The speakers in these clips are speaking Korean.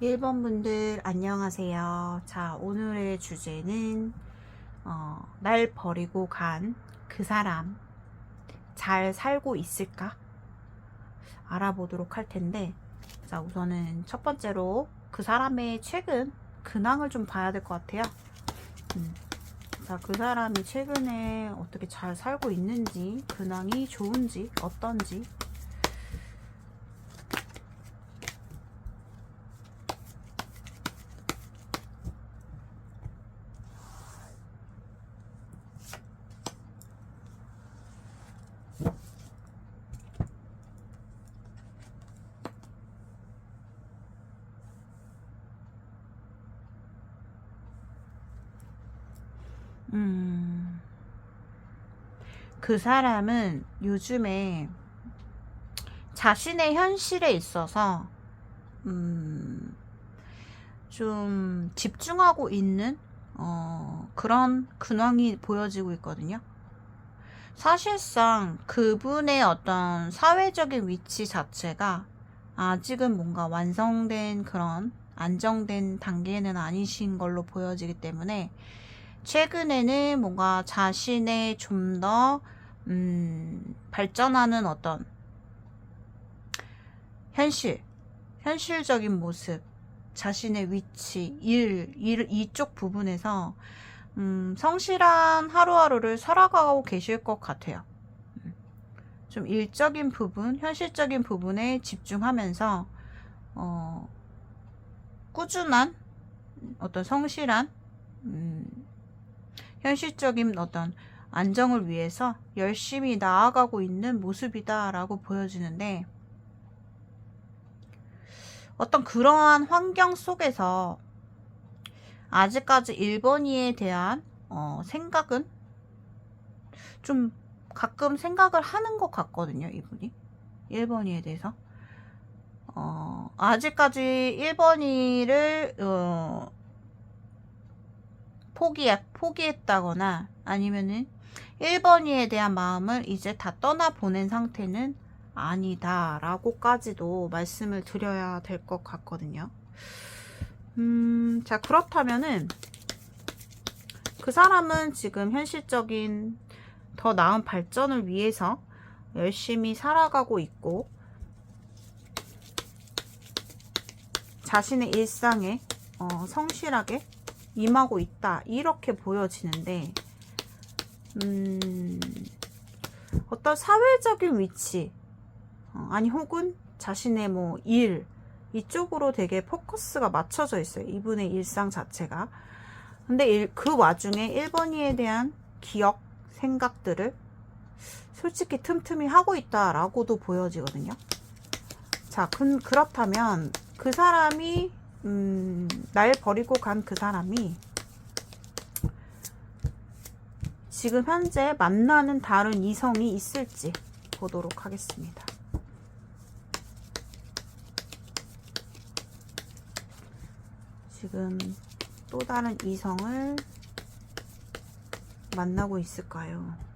1번 분들 안녕하세요. 자, 오늘의 주제는 날 버리고 간 그 사람 잘 살고 있을까? 알아보도록 할 텐데, 자, 우선은 첫 번째로 그 사람의 최근 근황을 좀 봐야 될 것 같아요. 자, 그 사람이 최근에 어떻게 잘 살고 있는지, 근황이 좋은지, 어떤지. 그 사람은 요즘에 자신의 현실에 있어서 좀 집중하고 있는 그런 근황이 보여지고 있거든요. 사실상 그분의 어떤 사회적인 위치 자체가 아직은 뭔가 완성된 그런 안정된 단계는 아니신 걸로 보여지기 때문에 최근에는 뭔가 자신의 좀 더 발전하는 어떤 현실적인 모습, 자신의 위치, 이쪽 부분에서 성실한 하루하루를 살아가고 계실 것 같아요. 좀 일적인 부분, 현실적인 부분에 집중하면서 꾸준한 어떤 성실한 현실적인 어떤 안정을 위해서 열심히 나아가고 있는 모습이다라고 보여지는데, 어떤 그러한 환경 속에서 아직까지 1번이에 대한 생각은 좀 가끔 생각을 하는 것 같거든요, 이분이. 1번이에 대해서. 아직까지 1번이를 포기했다거나 아니면은 1번이에 대한 마음을 이제 다 떠나보낸 상태는 아니다 라고까지도 말씀을 드려야 될 것 같거든요. 자, 그렇다면은 그 사람은 지금 현실적인 더 나은 발전을 위해서 열심히 살아가고 있고 자신의 일상에 성실하게 임하고 있다, 이렇게 보여지는데, 어떤 사회적인 위치, 아니 혹은 자신의 뭐 일, 이쪽으로 되게 포커스가 맞춰져 있어요, 이분의 일상 자체가. 근데 그 와중에 1번이에 대한 기억, 생각들을 솔직히 틈틈이 하고 있다라고도 보여지거든요. 자, 그렇다면 그 사람이 날 버리고 간 그 사람이 지금 현재 만나는 다른 이성이 있을지 보도록 하겠습니다. 지금 또 다른 이성을 만나고 있을까요?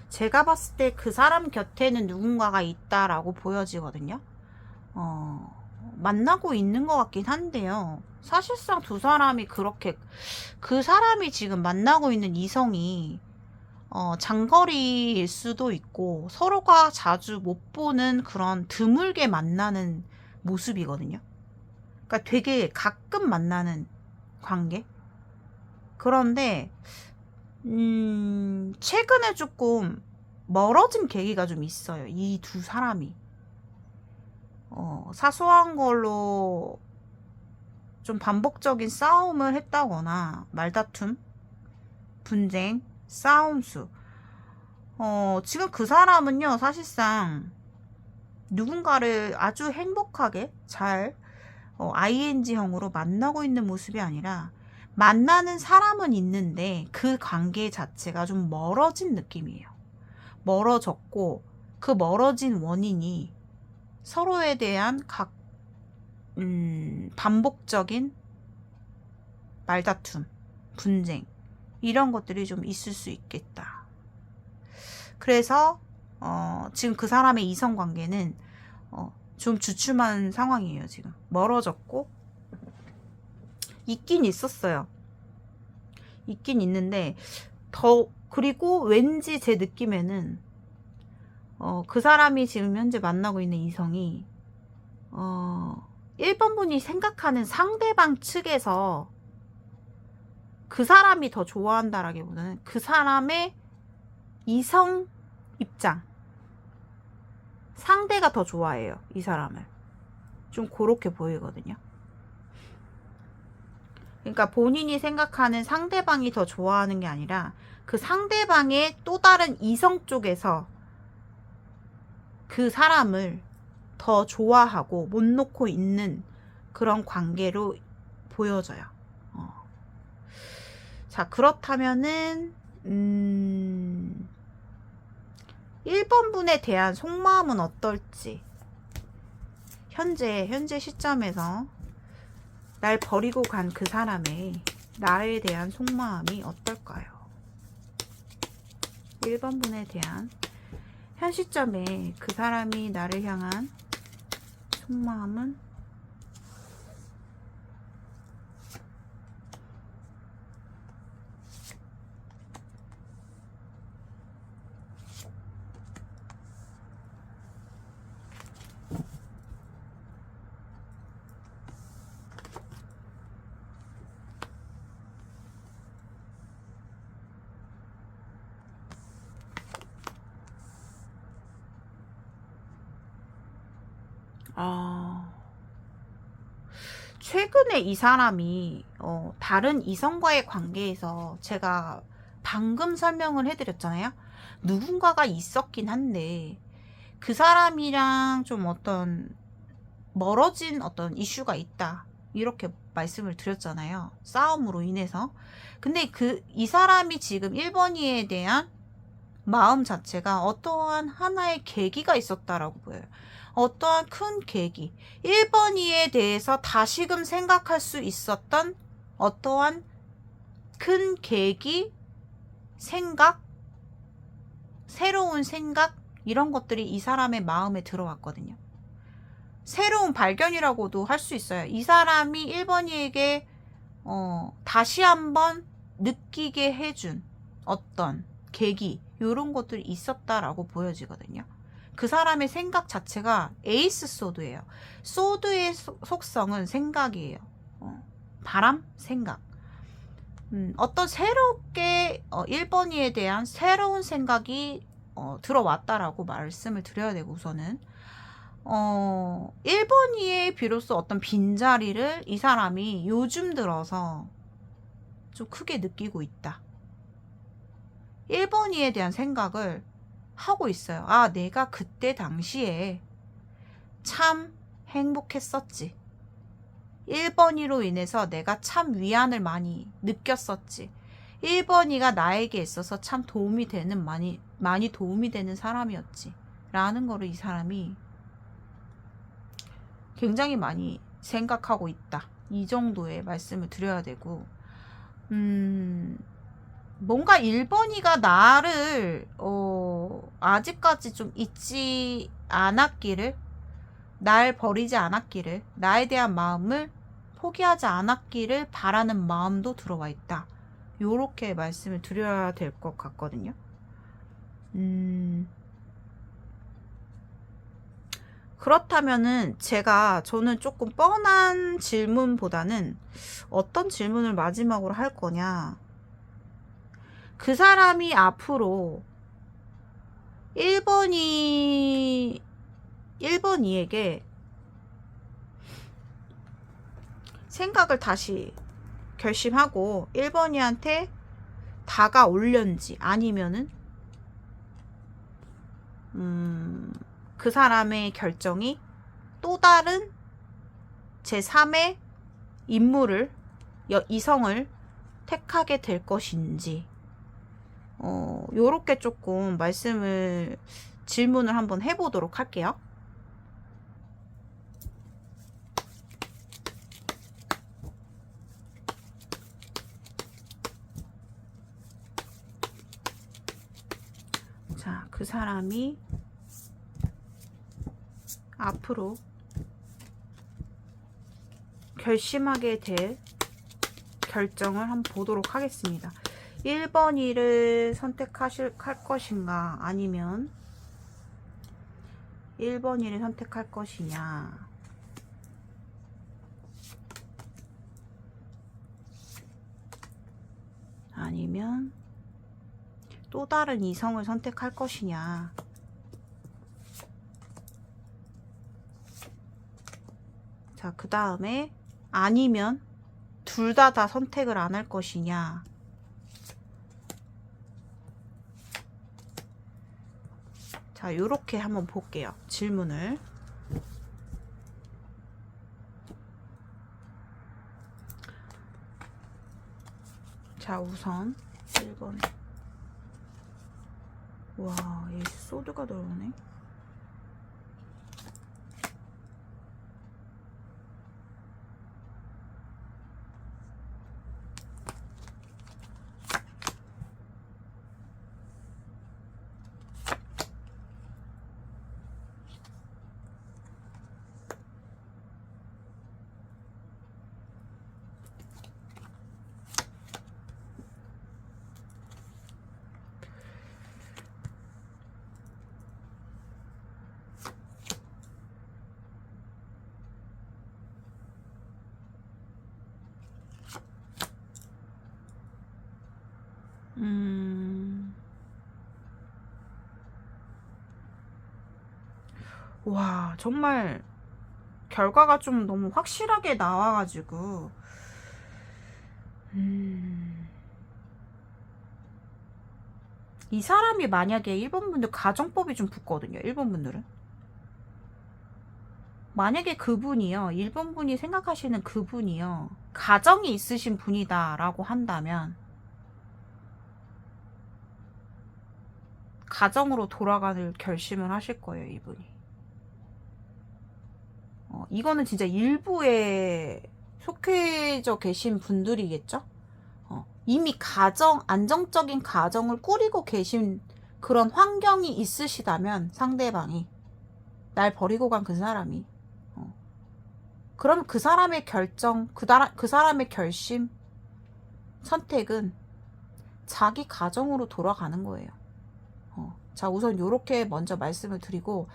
제가 봤을 때 그 사람 곁에는 누군가가 있다라고 보여지거든요. 만나고 있는 것 같긴 한데요. 사실상 두 사람이 그렇게, 그 사람이 지금 만나고 있는 이성이 장거리일 수도 있고 서로가 자주 못 보는 그런 드물게 만나는 모습이거든요. 그러니까 되게 가끔 만나는 관계. 그런데 최근에 조금 멀어진 계기가 좀 있어요, 이 두 사람이. 사소한 걸로 좀 반복적인 싸움을 했다거나 말다툼, 분쟁, 싸움수, 지금 그 사람은요, 사실상 누군가를 아주 행복하게 잘 ING형으로 만나고 있는 모습이 아니라 만나는 사람은 있는데 그 관계 자체가 좀 멀어진 느낌이에요. 멀어졌고 그 멀어진 원인이 서로에 대한 반복적인 말다툼, 분쟁 이런 것들이 좀 있을 수 있겠다. 그래서 지금 그 사람의 이성관계는 좀 주춤한 상황이에요. 지금 멀어졌고 있긴 있었어요. 있긴 있는데 그리고 왠지 제 느낌에는 그 사람이 지금 현재 만나고 있는 이성이 1번 분이 생각하는 상대방 측에서 그 사람이 더 좋아한다라기보다는 그 사람의 이성 입장, 상대가 더 좋아해요. 이 사람을. 좀 그렇게 보이거든요. 그러니까 본인이 생각하는 상대방이 더 좋아하는 게 아니라 그 상대방의 또 다른 이성 쪽에서 그 사람을 더 좋아하고 못 놓고 있는 그런 관계로 보여져요. 자, 그렇다면은 1번 분에 대한 속마음은 어떨지, 현재 시점에서 날 버리고 간 그 사람의 나에 대한 속마음이 어떨까요? 1번 분에 대한 현 시점에 그 사람이 나를 향한 속마음은 최근에 이 사람이 다른 이성과의 관계에서 제가 방금 설명을 해드렸잖아요. 누군가가 있었긴 한데 그 사람이랑 좀 어떤 멀어진 어떤 이슈가 있다 이렇게 말씀을 드렸잖아요. 싸움으로 인해서. 근데 이 사람이 지금 1번이에 대한 마음 자체가 어떠한 하나의 계기가 있었다라고 보여요. 어떠한 큰 계기, 1번이에 대해서 다시금 생각할 수 있었던 어떠한 큰 계기, 생각, 새로운 생각 이런 것들이 이 사람의 마음에 들어왔거든요. 새로운 발견이라고도 할 수 있어요. 이 사람이 1번이에게 다시 한번 느끼게 해준 어떤 계기 이런 것들이 있었다라고 보여지거든요. 그 사람의 생각 자체가 에이스 소드예요. 소드의 속성은 생각이에요. 바람, 생각. 어떤 새롭게 1번이에 대한 새로운 생각이 들어왔다라고 말씀을 드려야 되고 우선은 1번이에 비로소 어떤 빈자리를 이 사람이 요즘 들어서 좀 크게 느끼고 있다. 1번이에 대한 생각을 하고 있어요. 아, 내가 그때 당시에 참 행복했었지. 1번이로 인해서 내가 참 위안을 많이 느꼈었지. 1번이가 나에게 있어서 참 도움이 되는, 많이 도움이 되는 사람이었지. 라는 거를 이 사람이 굉장히 많이 생각하고 있다. 이 정도의 말씀을 드려야 되고, 뭔가 1번이가 나를 아직까지 좀 잊지 않았기를, 날 버리지 않았기를, 나에 대한 마음을 포기하지 않았기를 바라는 마음도 들어와 있다. 요렇게 말씀을 드려야 될 것 같거든요. 그렇다면은 저는 조금 뻔한 질문보다는 어떤 질문을 마지막으로 할 거냐, 그 사람이 앞으로 1번이에게 생각을 다시 결심하고 1번이한테 다가올련지 아니면은 그 사람의 결정이 또 다른 제3의 인물을, 이성을 택하게 될 것인지, 요렇게 조금 질문을 한번 해보도록 할게요. 자, 그 사람이 앞으로 결심하게 될 결정을 한번 보도록 하겠습니다. 1번 1을 선택할 것인가, 아니면 1번 1을 선택할 것이냐, 아니면 또 다른 이성을 선택할 것이냐. 자, 그 다음에 아니면 둘 다 선택을 안 할 것이냐. 자, 요렇게 한번 볼게요. 질문을. 자, 우선 1번에. 와, 얘 소드가 들어오네. 와, 정말 결과가 좀 너무 확실하게 나와가지고 이 사람이 만약에 1번 분들 가정법이 좀 붙거든요. 1번 분들은 만약에 그분이요, 1번 분이 생각하시는 그분이요, 가정이 있으신 분이다 라고 한다면 가정으로 돌아가는 결심을 하실 거예요, 이분이. 이거는 진짜 일부에 속해져 계신 분들이겠죠? 이미 안정적인 가정을 꾸리고 계신 그런 환경이 있으시다면, 상대방이, 날 버리고 간 그 사람이, 그럼 그 사람의 결정, 그 사람의 결심, 선택은 자기 가정으로 돌아가는 거예요. 자, 우선 요렇게 먼저 말씀을 드리고,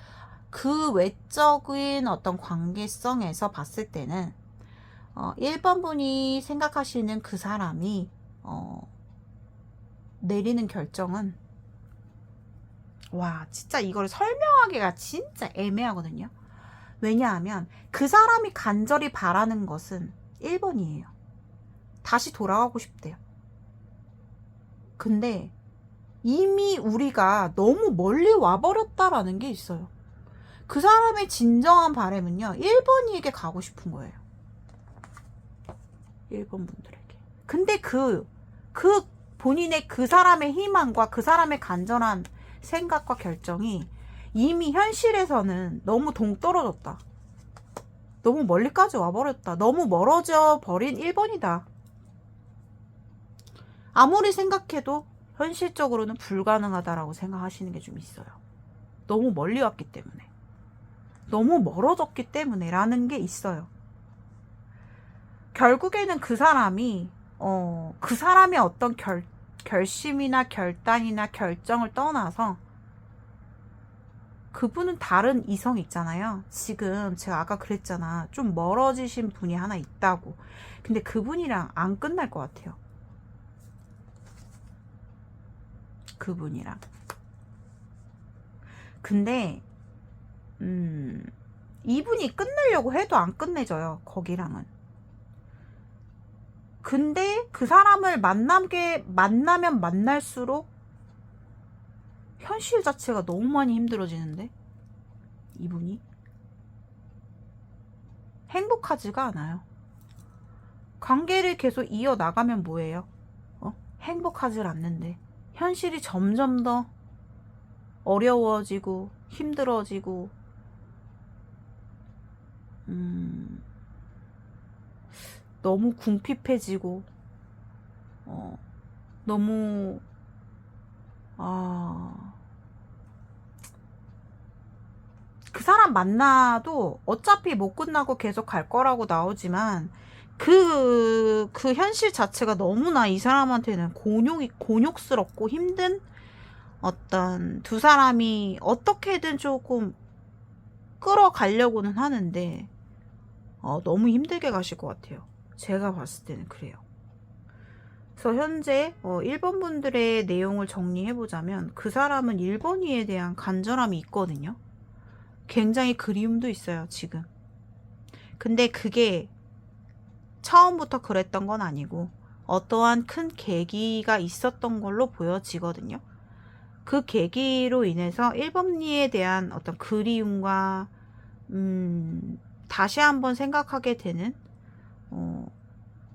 그 외적인 어떤 관계성에서 봤을 때는 1번 분이 생각하시는 그 사람이 내리는 결정은, 와, 진짜 이걸 설명하기가 진짜 애매하거든요. 왜냐하면 그 사람이 간절히 바라는 것은 1번이에요. 다시 돌아가고 싶대요. 근데 이미 우리가 너무 멀리 와버렸다라는 게 있어요. 그 사람의 진정한 바람은요, 1번이에게 가고 싶은 거예요. 1번 분들에게. 근데 그 본인의 그 사람의 희망과 그 사람의 간절한 생각과 결정이 이미 현실에서는 너무 동떨어졌다. 너무 멀리까지 와버렸다. 너무 멀어져 버린 1번이다. 아무리 생각해도 현실적으로는 불가능하다라고 생각하시는 게 좀 있어요. 너무 멀리 왔기 때문에. 너무 멀어졌기 때문에 라는 게 있어요. 결국에는 그 사람이 그 사람의 어떤 결심이나 결단이나 결정을 떠나서 그분은 다른 이성 있잖아요. 지금 제가 아까 그랬잖아. 좀 멀어지신 분이 하나 있다고. 근데 그분이랑 안 끝날 것 같아요. 그분이랑. 근데 이분이 끝내려고 해도 안 끝내져요. 거기랑은. 근데 그 사람을 만나면 만날수록 현실 자체가 너무 많이 힘들어지는데 이분이 행복하지가 않아요. 관계를 계속 이어나가면 뭐예요? 행복하지 않는데 현실이 점점 더 어려워지고 힘들어지고 너무 궁핍해지고 너무 그 사람 만나도 어차피 못 끝나고 계속 갈 거라고 나오지만 그 현실 자체가 너무나 이 사람한테는 곤욕스럽고 힘든 어떤 두 사람이 어떻게든 조금 끌어가려고는 하는데 너무 힘들게 가실 것 같아요. 제가 봤을 때는 그래요. 그래서 현재 1번 분들의 내용을 정리해보자면 그 사람은 1번이에 대한 간절함이 있거든요. 굉장히 그리움도 있어요, 지금. 근데 그게 처음부터 그랬던 건 아니고 어떠한 큰 계기가 있었던 걸로 보여지거든요. 그 계기로 인해서 1번니에 대한 어떤 그리움과 다시 한번 생각하게 되는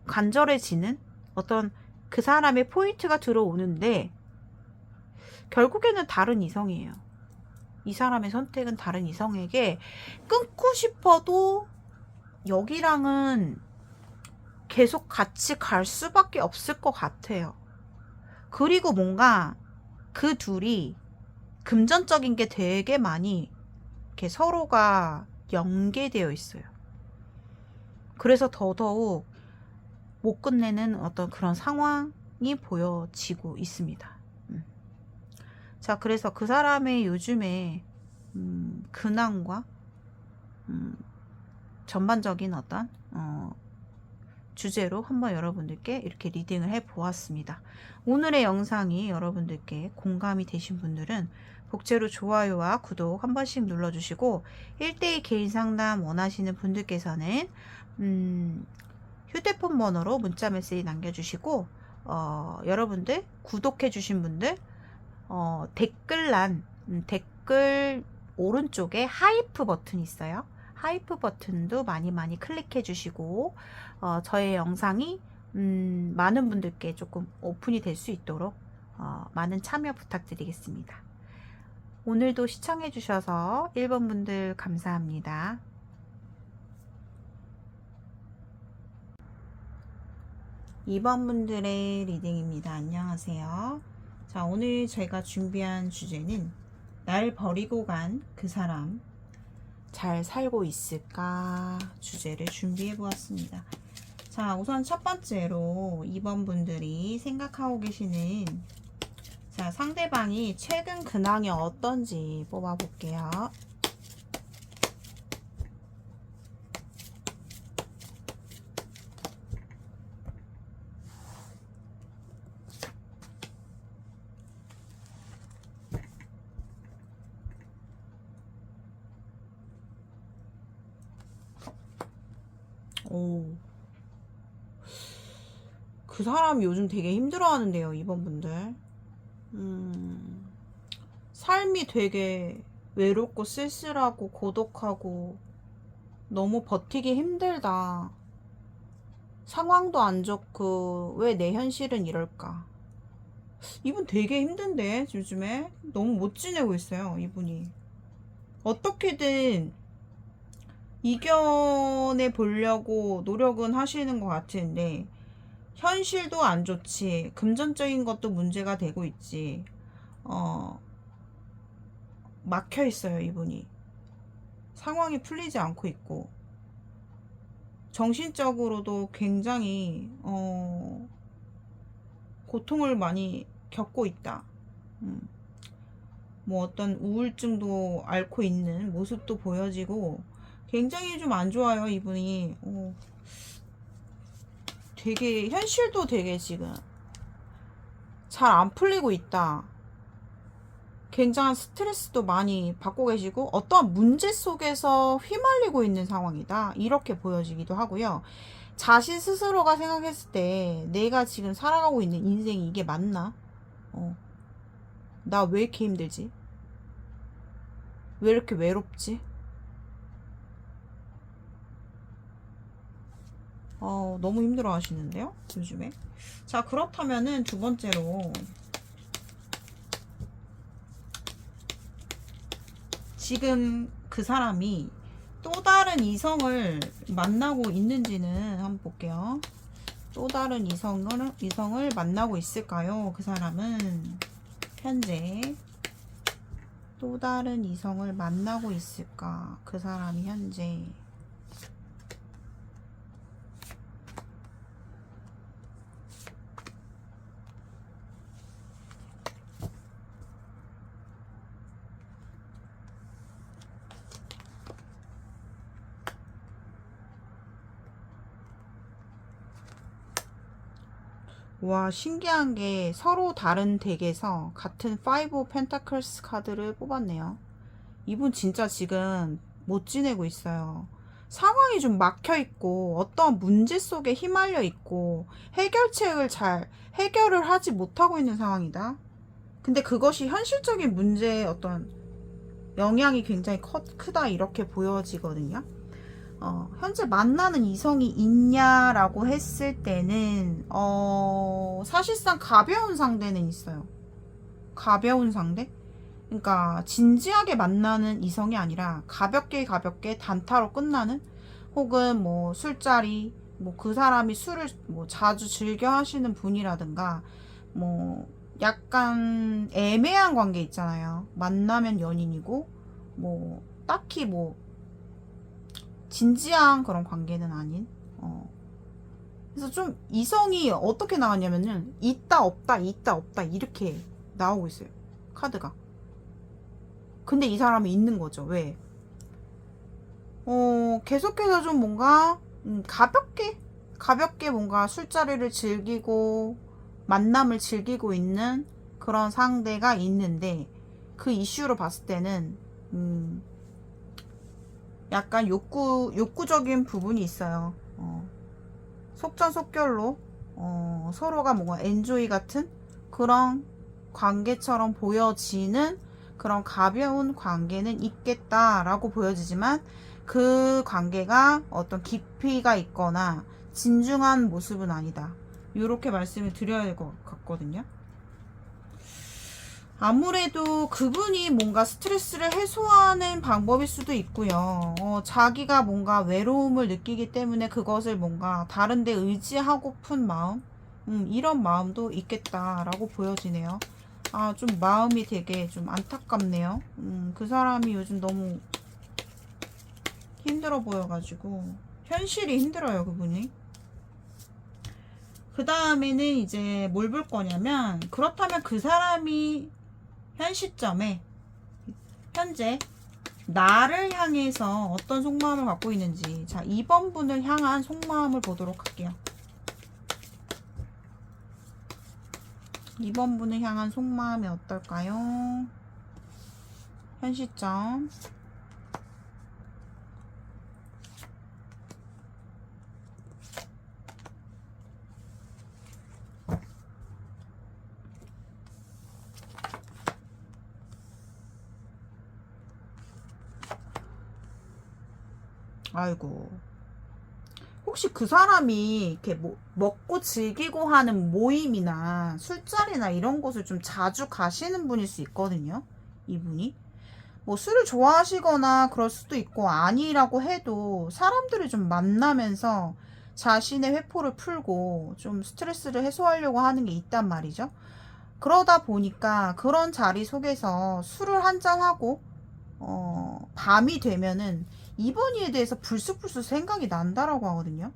간절해지는 어떤 그 사람의 포인트가 들어오는데 결국에는 다른 이성이에요. 이 사람의 선택은 다른 이성에게 끊고 싶어도 여기랑은 계속 같이 갈 수밖에 없을 것 같아요. 그리고 뭔가 그 둘이 금전적인 게 되게 많이 이렇게 서로가 연계되어 있어요. 그래서 더더욱 못 끝내는 어떤 그런 상황이 보여지고 있습니다. 자, 그래서 그 사람의 요즘에 근황과 전반적인 어떤 주제로 한번 여러분들께 이렇게 리딩을 해 보았습니다. 오늘의 영상이 여러분들께 공감이 되신 분들은 복제로 좋아요와 구독 한 번씩 눌러주시고 1대1 개인 상담 원하시는 분들께서는 휴대폰 번호로 문자 메시지 남겨주시고 여러분들 구독해 주신 분들 댓글란 댓글 오른쪽에 하이프 버튼이 있어요. 하이프 버튼도 많이 클릭해 주시고 저의 영상이 많은 분들께 조금 오픈이 될 수 있도록 많은 참여 부탁드리겠습니다. 오늘도 시청해 주셔서 1번 분들 감사합니다. 2번 분들의 리딩입니다. 안녕하세요. 자, 오늘 제가 준비한 주제는 날 버리고 간 그 사람 잘 살고 있을까 주제를 준비해 보았습니다. 자, 우선 첫 번째로 2번 분들이 생각하고 계시는 자, 상대방이 최근 근황이 어떤지 뽑아 볼게요. 그 사람이 요즘 되게 힘들어 하는데요, 2번 분들. 삶이 되게 외롭고 쓸쓸하고 고독하고 너무 버티기 힘들다. 상황도 안 좋고 왜 내 현실은 이럴까. 이분 되게 힘든데 요즘에 너무 못 지내고 있어요, 이분이. 어떻게든 이겨내 보려고 노력은 하시는 것 같은데 현실도 안 좋지, 금전적인 것도 문제가 되고 있지, 막혀 있어요, 이분이. 상황이 풀리지 않고 있고 정신적으로도 굉장히 고통을 많이 겪고 있다. 뭐 어떤 우울증도 앓고 있는 모습도 보여지고 굉장히 좀 안 좋아요, 이분이. 되게 현실도 되게 지금 잘 안 풀리고 있다. 굉장한 스트레스도 많이 받고 계시고 어떠한 문제 속에서 휘말리고 있는 상황이다, 이렇게 보여지기도 하고요. 자신 스스로가 생각했을 때 내가 지금 살아가고 있는 인생이 이게 맞나? 나 왜 이렇게 힘들지? 왜 이렇게 외롭지? 너무 힘들어 하시는데요? 요즘에. 자, 그렇다면은 두 번째로 지금 그 사람이 또 다른 이성을 만나고 있는지는 한번 볼게요. 또 다른 이성을 만나고 있을까요? 그 사람은 현재 또 다른 이성을 만나고 있을까? 그 사람이 현재. 와, 신기한 게 서로 다른 덱에서 같은 5 펜타클스 카드를 뽑았네요. 이분 진짜 지금 못 지내고 있어요. 상황이 좀 막혀 있고 어떤 문제 속에 휘말려 있고 해결책을 잘 해결을 하지 못하고 있는 상황이다. 근데 그것이 현실적인 문제에 어떤 영향이 굉장히 크다 이렇게 보여지거든요. 현재 만나는 이성이 있냐라고 했을 때는 사실상 가벼운 상대는 있어요. 가벼운 상대? 그러니까 진지하게 만나는 이성이 아니라 가볍게 단타로 끝나는, 혹은 뭐 술자리, 뭐 그 사람이 술을 뭐 자주 즐겨 하시는 분이라든가, 뭐 약간 애매한 관계 있잖아요. 만나면 연인이고 뭐 딱히 뭐 진지한 그런 관계는 아닌. 그래서 좀 이성이 어떻게 나왔냐면은 있다 없다 있다 없다 이렇게 나오고 있어요, 카드가. 근데 이 사람이 있는 거죠. 왜? 계속해서 좀 뭔가 가볍게 뭔가 술자리를 즐기고 만남을 즐기고 있는 그런 상대가 있는데, 그 이슈로 봤을 때는 약간 욕구적인 부분이 있어요. 속전속결로 서로가 뭔가 엔조이 같은 그런 관계처럼 보여지는 그런 가벼운 관계는 있겠다라고 보여지지만, 그 관계가 어떤 깊이가 있거나 진중한 모습은 아니다, 이렇게 말씀을 드려야 될 것 같거든요. 아무래도 그분이 뭔가 스트레스를 해소하는 방법일 수도 있고요. 자기가 뭔가 외로움을 느끼기 때문에 그것을 뭔가 다른 데 의지하고픈 마음, 이런 마음도 있겠다라고 보여지네요. 좀 마음이 되게 좀 안타깝네요. 그 사람이 요즘 너무 힘들어 보여가지고, 현실이 힘들어요, 그분이. 그 다음에는 이제 뭘 볼 거냐면, 그렇다면 그 사람이 현 시점에 현재 나를 향해서 어떤 속마음을 갖고 있는지, 자, 2번 분을 향한 속마음을 보도록 할게요. 2번 분을 향한 속마음이 어떨까요? 현 시점. 아이고, 혹시 그 사람이 이렇게 뭐 먹고 즐기고 하는 모임이나 술자리나 이런 곳을 좀 자주 가시는 분일 수 있거든요, 이분이. 뭐 술을 좋아하시거나 그럴 수도 있고, 아니라고 해도 사람들을 좀 만나면서 자신의 회포를 풀고 좀 스트레스를 해소하려고 하는 게 있단 말이죠. 그러다 보니까 그런 자리 속에서 술을 한잔하고 밤이 되면은 이번이에 대해서 불쑥불쑥 생각이 난다라고 하거든요.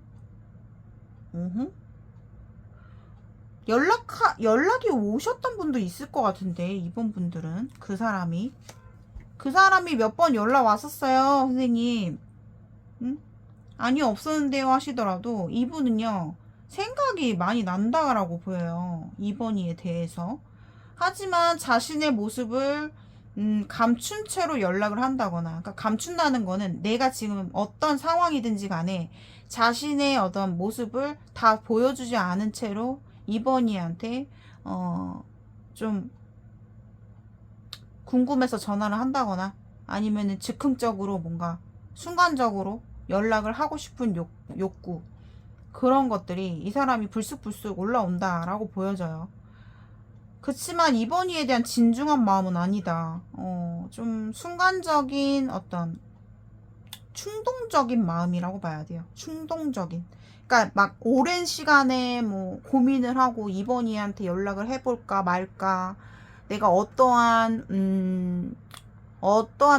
연락이 오셨던 분도 있을 것 같은데, 이번 분들은 그 사람이 몇 번 연락 왔었어요, 선생님. 응? 아니, 없었는데요 하시더라도 이분은요, 생각이 많이 난다라고 보여요, 이번이에 대해서. 하지만 자신의 모습을 감춘 채로 연락을 한다거나, 그러니까 감춘다는 거는 내가 지금 어떤 상황이든지 간에 자신의 어떤 모습을 다 보여주지 않은 채로 이번이한테 좀 궁금해서 전화를 한다거나 아니면은 즉흥적으로 뭔가 순간적으로 연락을 하고 싶은 욕구, 그런 것들이 이 사람이 불쑥불쑥 올라온다라고 보여져요. 그치만 이번이에 대한 진중한 마음은 아니다. 좀 순간적인 어떤 충동적인 마음이라고 봐야 돼요. 충동적인. 그러니까 막 오랜 시간에 뭐 고민을 하고 이번이한테 연락을 해볼까 말까, 내가 어떠한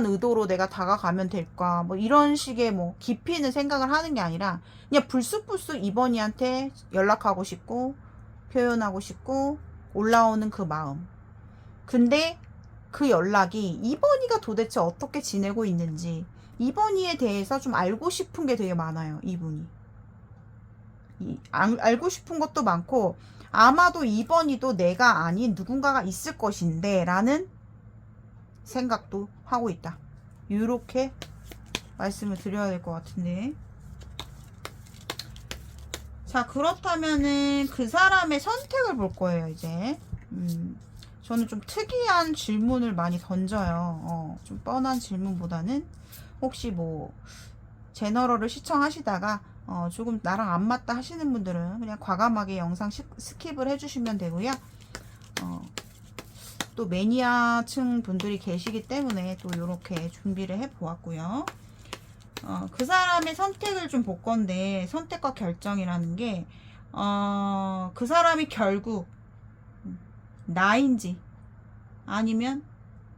의도로 내가 다가가면 될까, 뭐 이런 식의 뭐 깊이 있는 생각을 하는 게 아니라 그냥 불쑥불쑥 이번이한테 연락하고 싶고 표현하고 싶고 올라오는 그 마음. 근데 그 연락이 이번이가 도대체 어떻게 지내고 있는지, 이번이에 대해서 좀 알고 싶은 게 되게 많아요. 이분이 알고 싶은 것도 많고, 아마도 이번이도 내가 아닌 누군가가 있을 것인데 라는 생각도 하고 있다. 이렇게 말씀을 드려야 될 것 같은데. 자, 그렇다면은 그 사람의 선택을 볼 거예요. 이제 저는 좀 특이한 질문을 많이 던져요. 좀 뻔한 질문보다는 혹시 뭐 제너럴을 시청하시다가 조금 나랑 안 맞다 하시는 분들은 그냥 과감하게 영상 스킵을 해주시면 되고요. 또 매니아층 분들이 계시기 때문에 또 이렇게 준비를 해 보았고요. 그 사람의 선택을 좀 볼 건데, 선택과 결정이라는 게, 그 사람이 결국 나인지, 아니면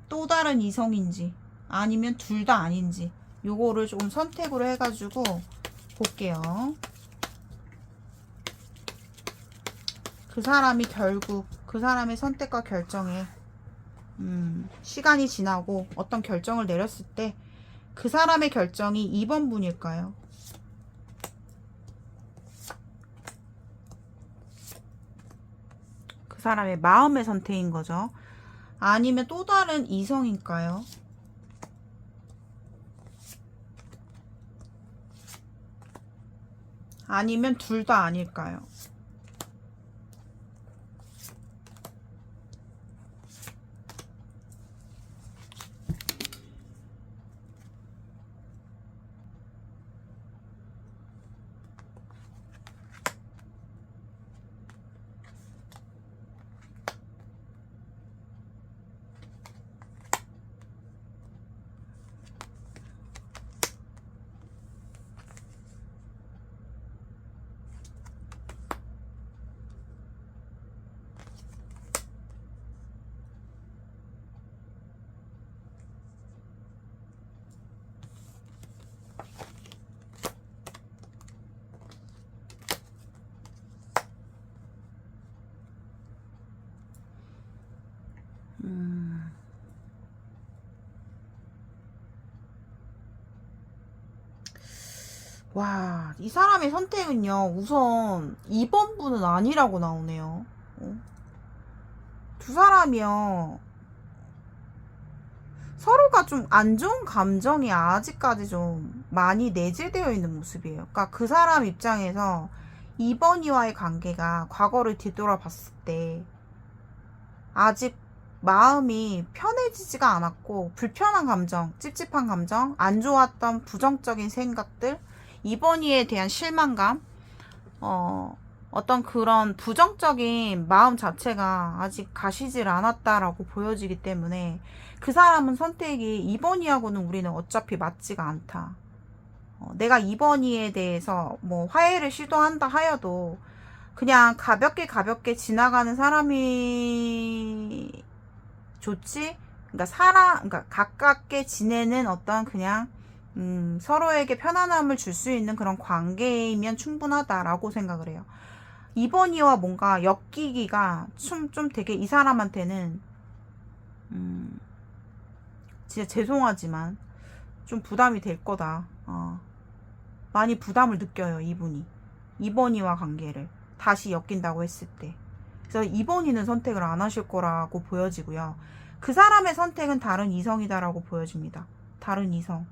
또 다른 이성인지, 아니면 둘 다 아닌지, 요거를 조금 선택으로 해가지고 볼게요. 그 사람이 결국 그 사람의 선택과 결정에 시간이 지나고 어떤 결정을 내렸을 때 그 사람의 결정이 2번 분일까요? 그 사람의 마음의 선택인 거죠. 아니면 또 다른 이성일까요? 아니면 둘 다 아닐까요? 와, 이 사람의 선택은요, 우선 2번 분은 아니라고 나오네요. 두 사람이요, 서로가 좀 안 좋은 감정이 아직까지 좀 많이 내재되어 있는 모습이에요. 그러니까 그 사람 입장에서 이번이와의 관계가 과거를 뒤돌아봤을 때 아직 마음이 편해지지가 않았고, 불편한 감정, 찝찝한 감정, 안 좋았던 부정적인 생각들, 이번이에 대한 실망감, 어떤 그런 부정적인 마음 자체가 아직 가시질 않았다라고 보여지기 때문에 그 사람은 선택이 이번이하고는 우리는 어차피 맞지가 않다. 내가 이번이에 대해서 뭐 화해를 시도한다 하여도 그냥 가볍게 지나가는 사람이 좋지. 그러니까 가깝게 지내는 어떤 그냥 서로에게 편안함을 줄 수 있는 그런 관계이면 충분하다라고 생각을 해요. 이번이와 뭔가 엮이기가 좀 되게 이 사람한테는 진짜 죄송하지만 좀 부담이 될 거다. 많이 부담을 느껴요, 이분이. 이번이와 관계를 다시 엮인다고 했을 때. 그래서 이번이는 선택을 안 하실 거라고 보여지고요. 그 사람의 선택은 다른 이성이다라고 보여집니다. 다른 이성.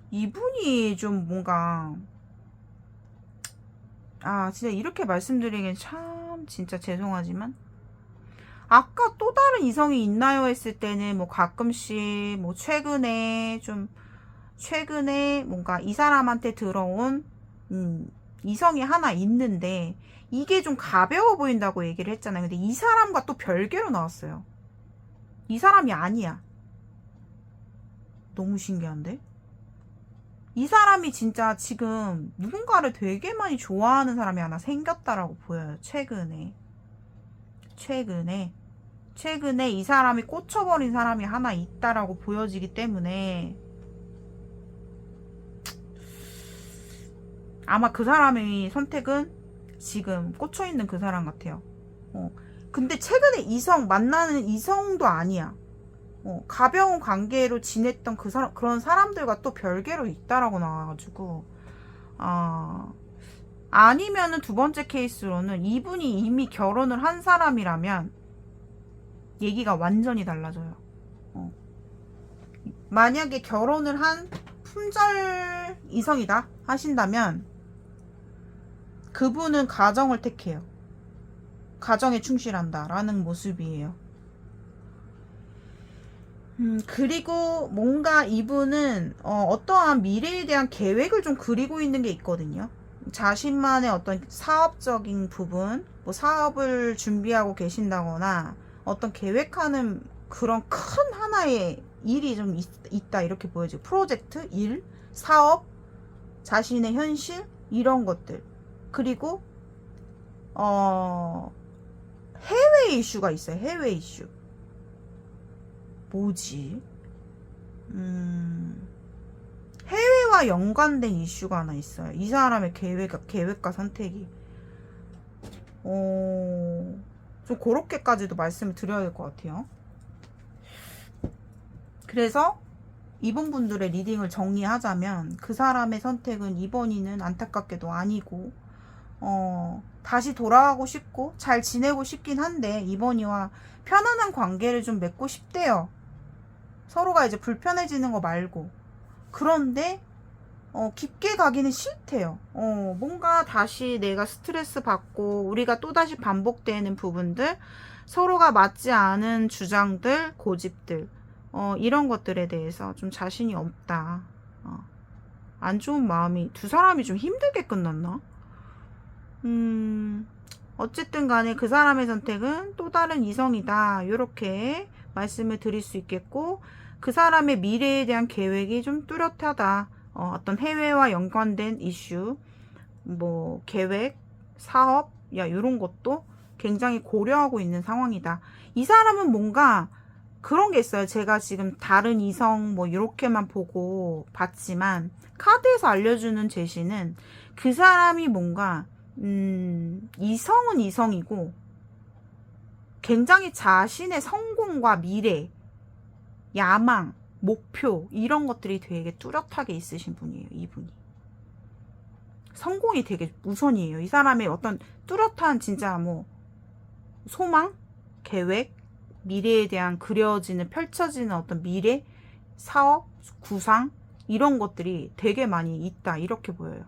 이분이 좀 뭔가 진짜 이렇게 말씀드리긴 참 진짜 죄송하지만 아까 또 다른 이성이 있나요 했을 때는 뭐 가끔씩 뭐 최근에 뭔가 이 사람한테 들어온 이성이 하나 있는데 이게 좀 가벼워 보인다고 얘기를 했잖아요. 근데 이 사람과 또 별개로 나왔어요. 이 사람이 아니야. 너무 신기한데? 이 사람이 진짜 지금 누군가를 되게 많이 좋아하는 사람이 하나 생겼다라고 보여요. 최근에 이 사람이 꽂혀버린 사람이 하나 있다라고 보여지기 때문에 아마 그 사람의 선택은 지금 꽂혀있는 그 사람 같아요. 근데 최근에 만나는 이성도 아니야. 가벼운 관계로 지냈던 그런 사람들과 또 별개로 있다라고 나와가지고, 아니면은 두 번째 케이스로는 이분이 이미 결혼을 한 사람이라면 얘기가 완전히 달라져요. 만약에 결혼을 한 품절 이성이다 하신다면 그분은 가정을 택해요. 가정에 충실한다 라는 모습이에요. 그리고 뭔가 이분은 어떠한 미래에 대한 계획을 좀 그리고 있는 게 있거든요. 자신만의 어떤 사업적인 부분, 뭐 사업을 준비하고 계신다거나 어떤 계획하는 그런 큰 하나의 일이 좀 있다 이렇게 보여지고, 프로젝트, 일, 사업, 자신의 현실 이런 것들. 그리고 해외 이슈가 있어요. 해외 이슈. 뭐지? 해외와 연관된 이슈가 하나 있어요. 이 사람의 계획과 선택이. 좀 그렇게까지도 말씀을 드려야 될 것 같아요. 그래서 이번 분들의 리딩을 정리하자면 그 사람의 선택은 이번이는 안타깝게도 아니고, 다시 돌아가고 싶고 잘 지내고 싶긴 한데 이번이와 편안한 관계를 좀 맺고 싶대요. 서로가 이제 불편해지는 거 말고. 그런데 깊게 가기는 싫대요. 뭔가 다시 내가 스트레스 받고 우리가 또다시 반복되는 부분들, 서로가 맞지 않은 주장들, 고집들, 이런 것들에 대해서 좀 자신이 없다. 안 좋은 마음이, 두 사람이 좀 힘들게 끝났나? 어쨌든 간에 그 사람의 선택은 또 다른 이성이다. 이렇게 말씀을 드릴 수 있겠고, 그 사람의 미래에 대한 계획이 좀 뚜렷하다. 어떤 해외와 연관된 이슈, 뭐 계획, 사업, 이런 것도 굉장히 고려하고 있는 상황이다. 이 사람은 뭔가 그런 게 있어요. 제가 지금 다른 이성 뭐 이렇게만 보고 봤지만 카드에서 알려주는 제시는 그 사람이 뭔가 이성은 이성이고 굉장히 자신의 성공과 미래, 야망, 목표 이런 것들이 되게 뚜렷하게 있으신 분이에요. 이분이 성공이 되게 우선이에요. 이 사람의 어떤 뚜렷한 진짜 뭐 소망, 계획, 미래에 대한 그려지는, 펼쳐지는 어떤 미래, 사업, 구상 이런 것들이 되게 많이 있다 이렇게 보여요.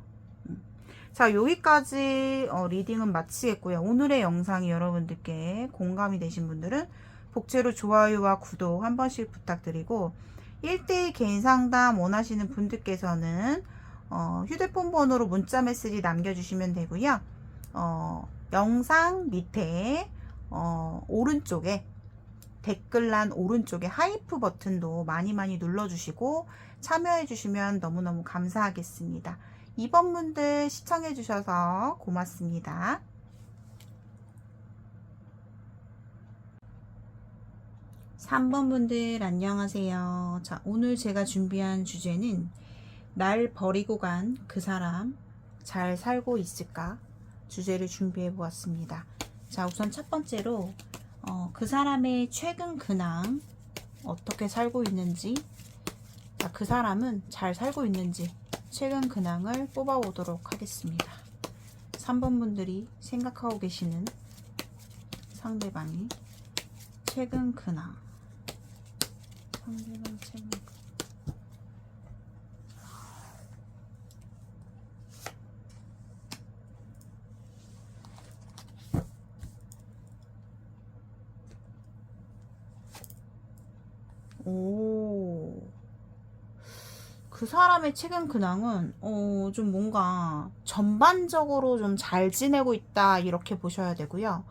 자, 여기까지 리딩은 마치겠고요. 오늘의 영상이 여러분들께 공감이 되신 분들은 복제로 좋아요와 구독 한 번씩 부탁드리고, 1대1 개인 상담 원하시는 분들께서는 휴대폰 번호로 문자 메시지 남겨주시면 되고요. 영상 밑에 오른쪽에 댓글란 오른쪽에 하이프 버튼도 많이 눌러주시고 참여해주시면 너무너무 감사하겠습니다. 2번 분들 시청해주셔서 고맙습니다. 3번 분들 안녕하세요. 자, 오늘 제가 준비한 주제는 날 버리고 간 그 사람 잘 살고 있을까? 주제를 준비해 보았습니다. 자, 우선 첫 번째로 그 사람의 최근 근황 어떻게 살고 있는지, 자, 그 사람은 잘 살고 있는지 최근 근황을 뽑아 보도록 하겠습니다. 3번 분들이 생각하고 계시는 상대방이 최근 근황, 상대방 최근 근황. 그 사람의 최근 근황은 좀 뭔가 전반적으로 좀 잘 지내고 있다 이렇게 보셔야 되고요.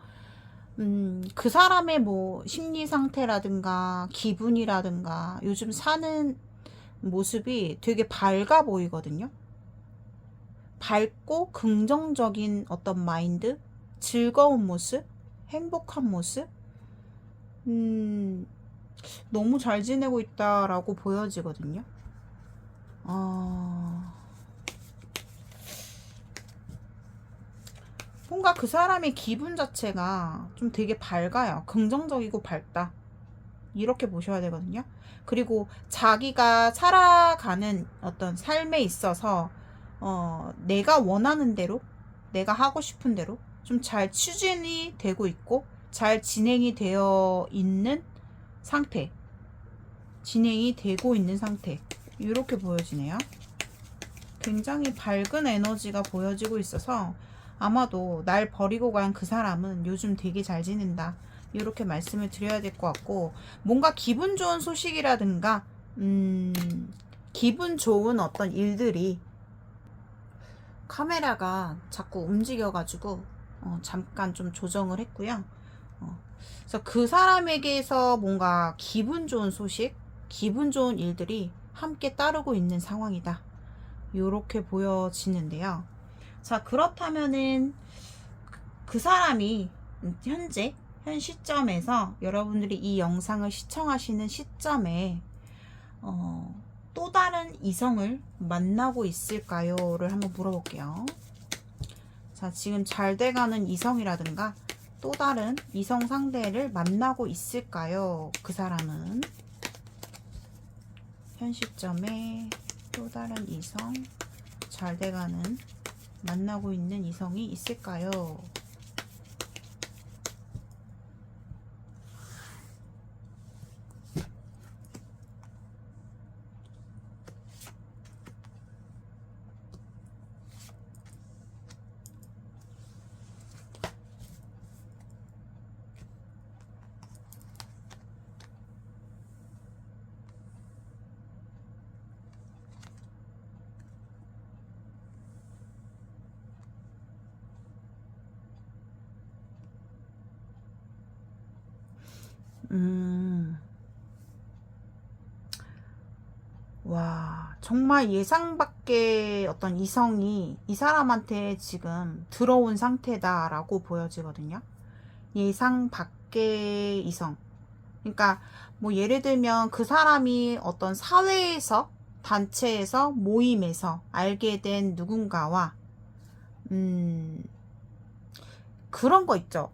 그 사람의 뭐 심리 상태라든가 기분이라든가 요즘 사는 모습이 되게 밝아 보이거든요. 밝고 긍정적인 어떤 마인드, 즐거운 모습, 행복한 모습, 너무 잘 지내고 있다라고 보여지거든요. 뭔가 그 사람의 기분 자체가 좀 되게 밝아요. 긍정적이고 밝다. 이렇게 보셔야 되거든요. 그리고 자기가 살아가는 어떤 삶에 있어서 내가 원하는 대로, 내가 하고 싶은 대로 좀 잘 추진이 되고 있고 잘 진행이 되어 있는 상태, 진행이 되고 있는 상태, 이렇게 보여지네요. 굉장히 밝은 에너지가 보여지고 있어서 아마도 날 버리고 간 그 사람은 요즘 되게 잘 지낸다, 이렇게 말씀을 드려야 될 것 같고, 뭔가 기분 좋은 소식이라든가 기분 좋은 어떤 일들이, 카메라가 자꾸 움직여가지고 잠깐 좀 조정을 했고요. 그래서 그 사람에게서 뭔가 기분 좋은 소식, 기분 좋은 일들이 함께 따르고 있는 상황이다, 이렇게 보여지는데요. 자, 그렇다면은 그 사람이 현 시점에서, 여러분들이 이 영상을 시청하시는 시점에 또 다른 이성을 만나고 있을까요?를 한번 물어볼게요. 자, 지금 잘 돼가는 이성이라든가 또 다른 이성 상대를 만나고 있을까요? 그 사람은 현 시점에 또 다른 이성, 잘 돼가는, 만나고 있는 이성이 있을까요? 와, 정말 예상 밖의 어떤 이성이 이 사람한테 지금 들어온 상태다라고 보여지거든요. 예상 밖의 이성. 그러니까 뭐 예를 들면 그 사람이 어떤 사회에서, 단체에서, 모임에서 알게 된 누군가와 그런 거 있죠.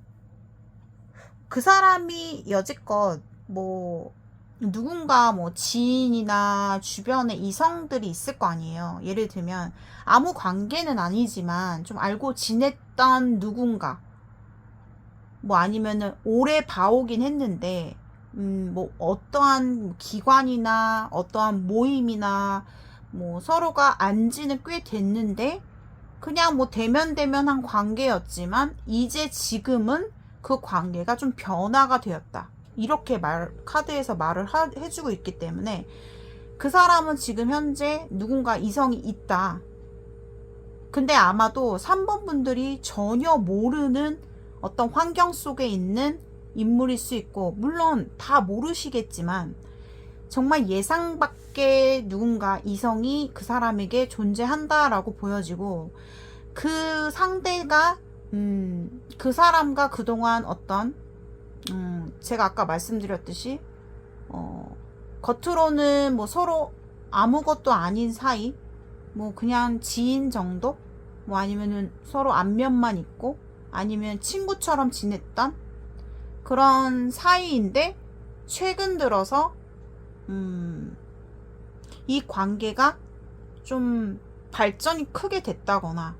그 사람이 여지껏 뭐 누군가 뭐 지인이나 주변에 이성들이 있을 거 아니에요. 예를 들면 아무 관계는 아니지만 좀 알고 지냈던 누군가, 뭐 아니면은 오래 봐오긴 했는데 뭐 어떠한 기관이나 어떠한 모임이나 뭐 서로가 안 지는 꽤 됐는데 그냥 뭐 대면대면한 관계였지만 이제 지금은 그 관계가 좀 변화가 되었다, 이렇게 카드에서 말을 해주고 있기 때문에 그 사람은 지금 현재 누군가 이성이 있다. 근데 아마도 3번 분들이 전혀 모르는 어떤 환경 속에 있는 인물일 수 있고, 물론 다 모르시겠지만 정말 예상 밖의 누군가 이성이 그 사람에게 존재한다라고 보여지고, 그 상대가 그 사람과 그동안 어떤 제가 아까 말씀드렸듯이 겉으로는 뭐 서로 아무것도 아닌 사이, 뭐 그냥 지인 정도, 뭐 아니면은 서로 안면만 있고 아니면 친구처럼 지냈던 그런 사이인데, 최근 들어서 이 관계가 좀 발전이 크게 됐다거나,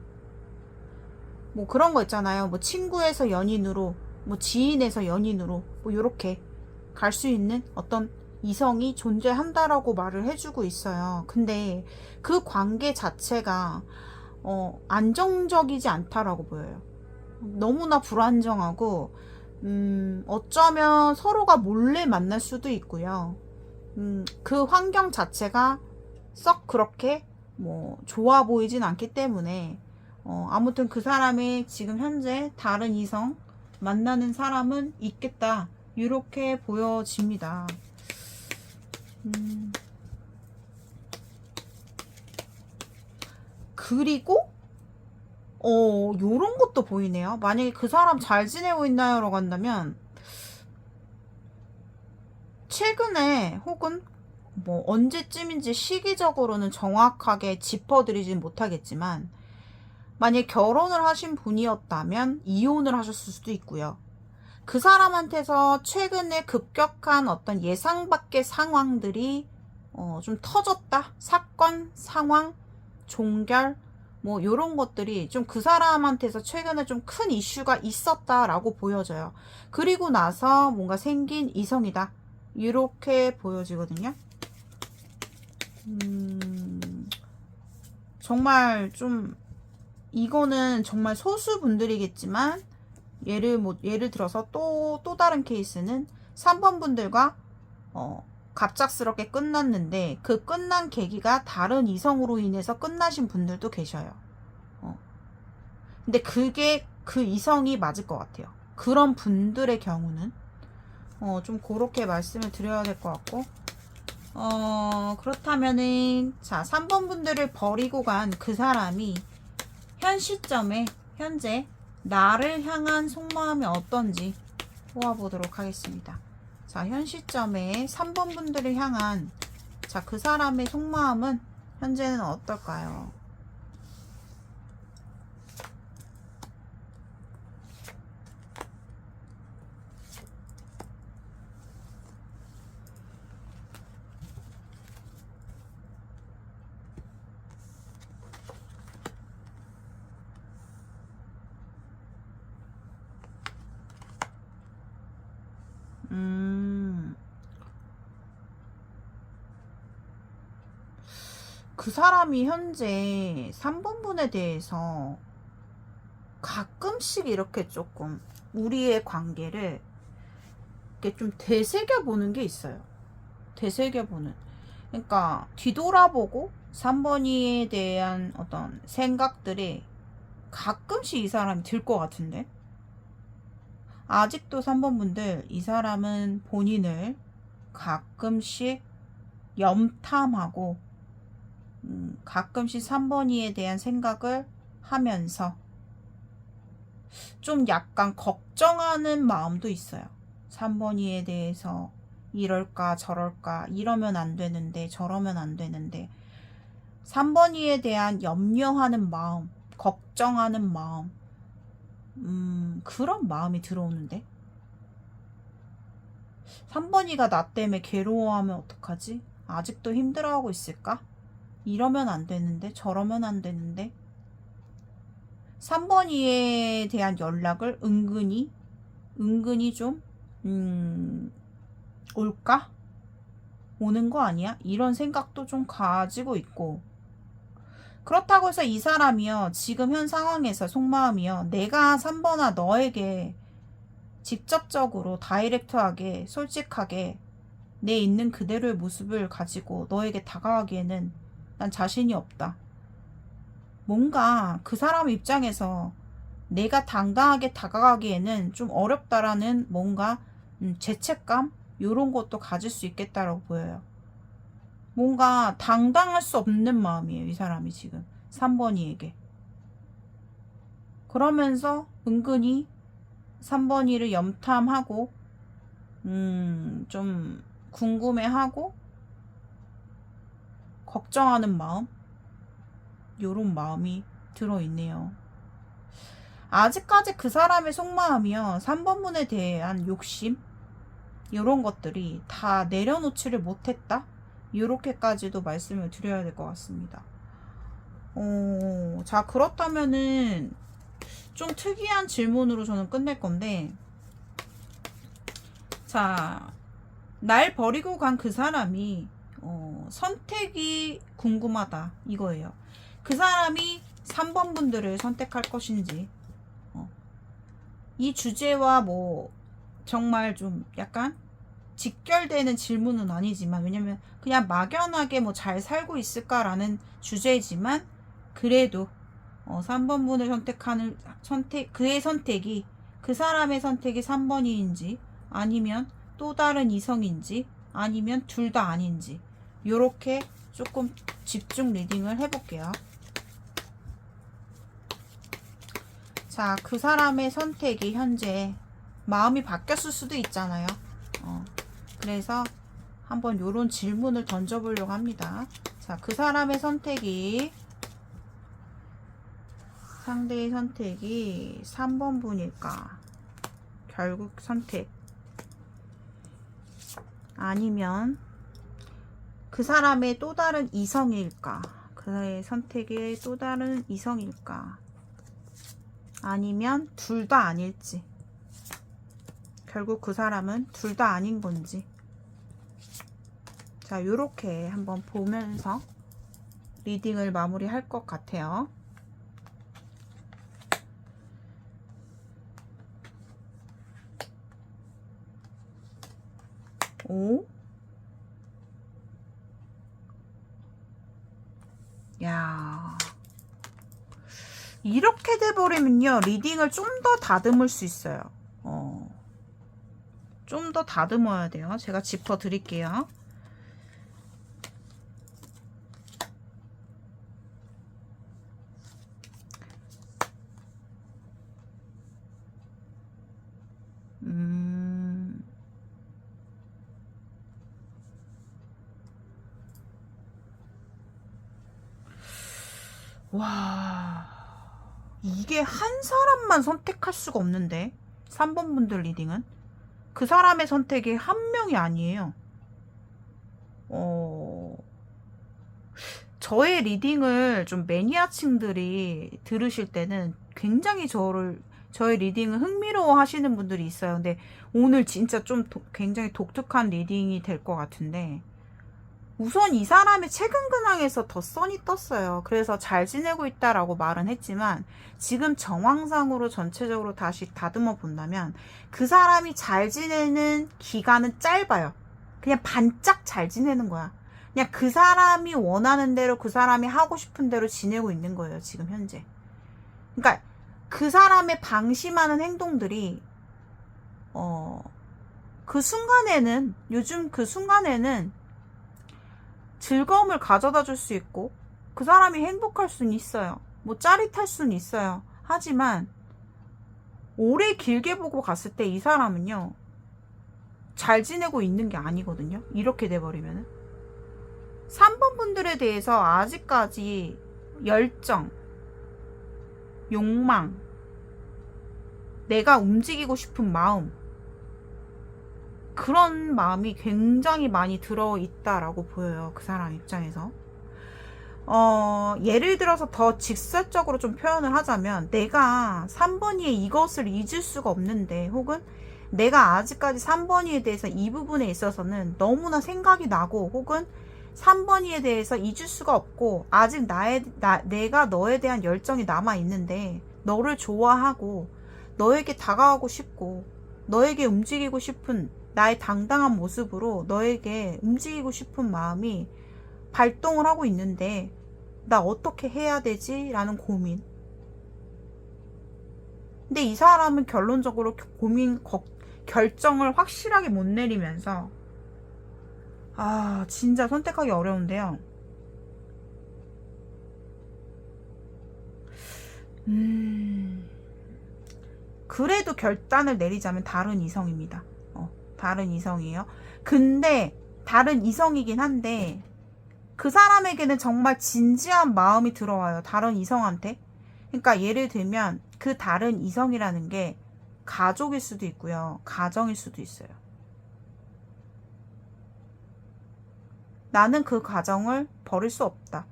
뭐 그런 거 있잖아요. 뭐 친구에서 연인으로, 뭐 지인에서 연인으로, 뭐 요렇게 갈 수 있는 어떤 이성이 존재한다라고 말을 해주고 있어요. 근데 그 관계 자체가 안정적이지 않다라고 보여요. 너무나 불안정하고 어쩌면 서로가 몰래 만날 수도 있고요. 그 환경 자체가 썩 그렇게 뭐 좋아 보이진 않기 때문에 아무튼 그 사람이 지금 현재 다른 이성 만나는 사람은 있겠다, 이렇게 보여집니다. 그리고 요런 것도 보이네요. 만약에 그 사람 잘 지내고 있나요? 라고 한다면 최근에 혹은 뭐 언제쯤인지 시기적으로는 정확하게 짚어드리진 못하겠지만, 만약에 결혼을 하신 분이었다면 이혼을 하셨을 수도 있고요. 그 사람한테서 최근에 급격한 어떤 예상 밖의 상황들이 좀 터졌다. 사건, 상황, 종결, 뭐 요런 것들이 좀 그 사람한테서 최근에 좀 큰 이슈가 있었다라고 보여져요. 그리고 나서 뭔가 생긴 이성이다, 이렇게 보여지거든요. 정말 좀 이거는 정말 소수 분들이겠지만, 예를 들어서 또 다른 케이스는 3번 분들과 갑작스럽게 끝났는데 그 끝난 계기가 다른 이성으로 인해서 끝나신 분들도 계셔요. 근데 그게 그 이성이 맞을 것 같아요. 그런 분들의 경우는 좀 그렇게 말씀을 드려야 될 것 같고, 그렇다면은 자, 3번 분들을 버리고 간 그 사람이 현 시점에 현재 나를 향한 속마음이 어떤지 보아보도록 하겠습니다. 자, 현 시점에 3번 분들을 향한 그 사람의 속마음은 현재는 어떨까요? 그 사람이 현재 3번 분에 대해서 가끔씩 이렇게 조금 우리의 관계를 이렇게 좀 되새겨보는 게 있어요. 되새겨보는. 그러니까 뒤돌아보고 3번이에 대한 어떤 생각들이 가끔씩 이 사람이 들 것 같은데, 아직도 3번 분들 이 사람은 본인을 가끔씩 염탐하고 가끔씩 3번이에 대한 생각을 하면서 좀 약간 걱정하는 마음도 있어요. 3번이에 대해서 이럴까 저럴까, 이러면 안 되는데 저러면 안 되는데, 3번이에 대한 염려하는 마음, 걱정하는 마음, 그런 마음이 들어오는데, 3번이가 나 때문에 괴로워하면 어떡하지? 아직도 힘들어하고 있을까? 이러면 안 되는데 저러면 안 되는데, 3번이에 대한 연락을 은근히 좀 올까? 오는 거 아니야? 이런 생각도 좀 가지고 있고, 그렇다고 해서 이 사람이요, 지금 현 상황에서 속마음이요, 내가 3번아 너에게 직접적으로 다이렉트하게 솔직하게 내 있는 그대로의 모습을 가지고 너에게 다가가기에는 난 자신이 없다. 뭔가 그 사람 입장에서 내가 당당하게 다가가기에는 좀 어렵다라는 뭔가 죄책감, 요런 것도 가질 수 있겠다라고 보여요. 뭔가 당당할 수 없는 마음이에요, 이 사람이 지금 3번이에게. 그러면서 은근히 3번이를 염탐하고 좀 궁금해하고 걱정하는 마음, 요런 마음이 들어있네요. 아직까지 그 사람의 속마음이요, 3번 분에 대한 욕심, 요런 것들이 다 내려놓지를 못했다, 요렇게까지도 말씀을 드려야 될 것 같습니다. 자, 그렇다면은 좀 특이한 질문으로 저는 끝낼 건데, 자, 날 버리고 간 그 사람이 선택이 궁금하다, 이거예요. 그 사람이 3번 분들을 선택할 것인지, 이 주제와 뭐 정말 좀 약간 직결되는 질문은 아니지만, 왜냐면 그냥 막연하게 뭐 잘 살고 있을까라는 주제지만, 그래도 3번 분을 선택하는 그의 선택이, 그 사람의 선택이 3번인지 아니면 또 다른 이성인지 아니면 둘 다 아닌지, 요렇게 조금 집중 리딩을 해볼게요. 자, 그 사람의 선택이 현재 마음이 바뀌었을 수도 있잖아요. 그래서 한번 요런 질문을 던져보려고 합니다. 자, 그 사람의 선택이, 상대의 선택이 3번 분일까? 결국 선택. 아니면 그 사람의 또 다른 이성일까? 그의 선택의 또 다른 이성일까? 아니면 둘 다 아닐지. 결국 그 사람은 둘 다 아닌 건지. 자, 요렇게 한번 보면서 리딩을 마무리할 것 같아요. 오? 야, 이렇게 돼버리면요, 리딩을 좀 더 다듬을 수 있어요. 좀 더 다듬어야 돼요. 제가 짚어 드릴게요. 와, 이게 한 사람만 선택할 수가 없는데, 3번 분들 리딩은 그 사람의 선택이 한 명이 아니에요. 저의 리딩을 좀 매니아층들이 들으실 때는 굉장히 저의 리딩을 흥미로워 하시는 분들이 있어요. 근데 오늘 진짜 좀 굉장히 독특한 리딩이 될 것 같은데, 우선 이 사람이 최근 근황에서 더 선이 떴어요. 그래서 잘 지내고 있다라고 말은 했지만, 지금 정황상으로 전체적으로 다시 다듬어 본다면 그 사람이 잘 지내는 기간은 짧아요. 그냥 반짝 잘 지내는 거야. 그냥 그 사람이 원하는 대로, 그 사람이 하고 싶은 대로 지내고 있는 거예요, 지금 현재. 그러니까 그 사람의 방심하는 행동들이 그 순간에는, 요즘 그 순간에는 즐거움을 가져다 줄 수 있고, 그 사람이 행복할 수는 있어요. 뭐 짜릿할 수는 있어요. 하지만 오래 길게 보고 갔을 때 이 사람은요, 잘 지내고 있는 게 아니거든요. 이렇게 돼버리면은. 3번 분들에 대해서 아직까지 열정, 욕망, 내가 움직이고 싶은 마음, 그런 마음이 굉장히 많이 들어있다라고 보여요. 그 사람 입장에서. 예를 들어서 더 직설적으로 좀 표현을 하자면, 내가 3번이의 이것을 잊을 수가 없는데, 혹은 내가 아직까지 3번이에 대해서 이 부분에 있어서는 너무나 생각이 나고, 혹은 3번이에 대해서 잊을 수가 없고, 아직 내가 너에 대한 열정이 남아있는데, 너를 좋아하고, 너에게 다가가고 싶고, 너에게 움직이고 싶은, 나의 당당한 모습으로 너에게 움직이고 싶은 마음이 발동을 하고 있는데, 나 어떻게 해야 되지? 라는 고민. 근데 이 사람은 결론적으로 결정을 확실하게 못 내리면서, 진짜 선택하기 어려운데요. 그래도 결단을 내리자면 다른 이성입니다. 다른 이성이에요. 근데 다른 이성이긴 한데, 그 사람에게는 정말 진지한 마음이 들어와요. 다른 이성한테. 그러니까 예를 들면 그 다른 이성이라는 게 가족일 수도 있고요, 가정일 수도 있어요. 나는 그 가정을 버릴 수 없다.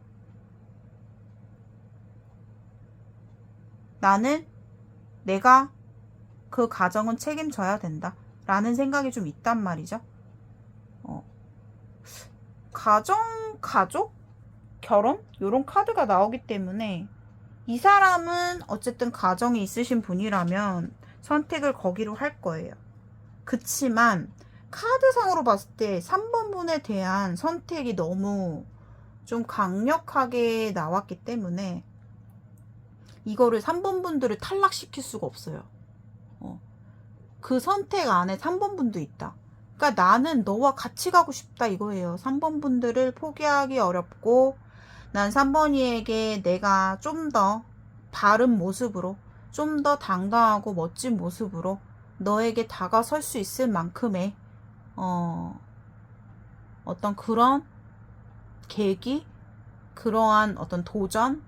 나는 내가 그 가정은 책임져야 된다 라는 생각이 좀 있단 말이죠. 가족, 결혼 요런 카드가 나오기 때문에, 이 사람은 어쨌든 가정이 있으신 분이라면 선택을 거기로 할 거예요. 그치만 카드상으로 봤을 때 3번 분에 대한 선택이 너무 좀 강력하게 나왔기 때문에 이거를 3번 분들을 탈락시킬 수가 없어요. 그 선택 안에 3번 분도 있다. 그러니까 나는 너와 같이 가고 싶다 이거예요. 3번 분들을 포기하기 어렵고 난 3번이에게 내가 좀 더 바른 모습으로 좀 더 당당하고 멋진 모습으로 너에게 다가설 수 있을 만큼의 어떤 그런 계기, 그러한 어떤 도전,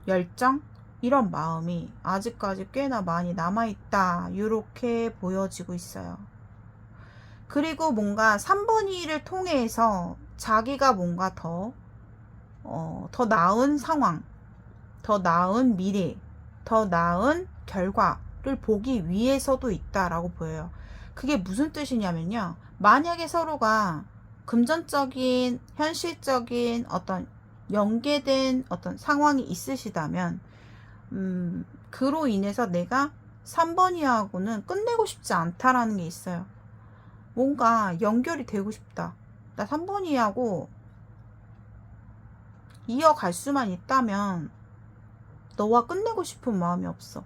열정 이런 마음이 아직까지 꽤나 많이 남아있다 이렇게 보여지고 있어요. 그리고 뭔가 3번이를 통해서 자기가 뭔가 더 나은 상황, 더 나은 미래, 더 나은 결과를 보기 위해서도 있다라고 보여요. 그게 무슨 뜻이냐면요. 만약에 서로가 금전적인, 현실적인 어떤 연계된 어떤 상황이 있으시다면, 그로 인해서 내가 3번이하고는 끝내고 싶지 않다라는 게 있어요. 뭔가 연결이 되고 싶다. 나 3번이하고 이어갈 수만 있다면 너와 끝내고 싶은 마음이 없어.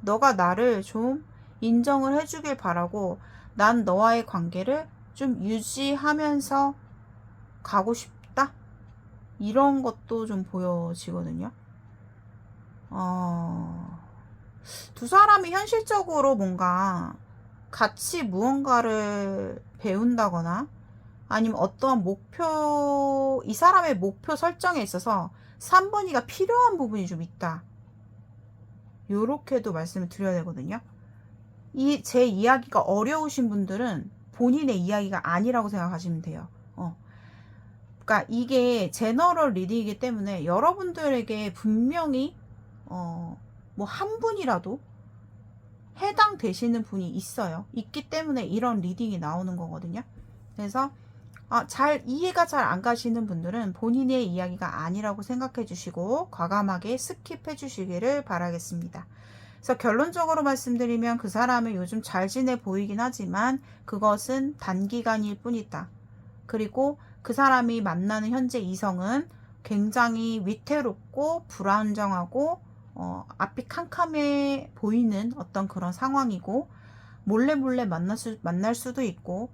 너가 나를 좀 인정을 해주길 바라고 난 너와의 관계를 좀 유지하면서 가고 싶다. 이런 것도 좀 보여지거든요. 두 사람이 현실적으로 뭔가 같이 무언가를 배운다거나 아니면 어떠한 목표, 이 사람의 목표 설정에 있어서 3번이가 필요한 부분이 좀 있다. 요렇게도 말씀을 드려야 되거든요. 제 이야기가 어려우신 분들은 본인의 이야기가 아니라고 생각하시면 돼요. 그러니까 이게 제너럴 리딩이기 때문에 여러분들에게 분명히 뭐 한 분이라도 해당되시는 분이 있어요. 있기 때문에 이런 리딩이 나오는 거거든요. 그래서 잘 이해가 잘 안 가시는 분들은 본인의 이야기가 아니라고 생각해 주시고 과감하게 스킵해 주시기를 바라겠습니다. 그래서 결론적으로 말씀드리면 그 사람은 요즘 잘 지내 보이긴 하지만 그것은 단기간일 뿐이다. 그리고 그 사람이 만나는 현재 이성은 굉장히 위태롭고 불안정하고 앞이 캄캄해 보이는 어떤 그런 상황이고 몰래 만날 수도 있고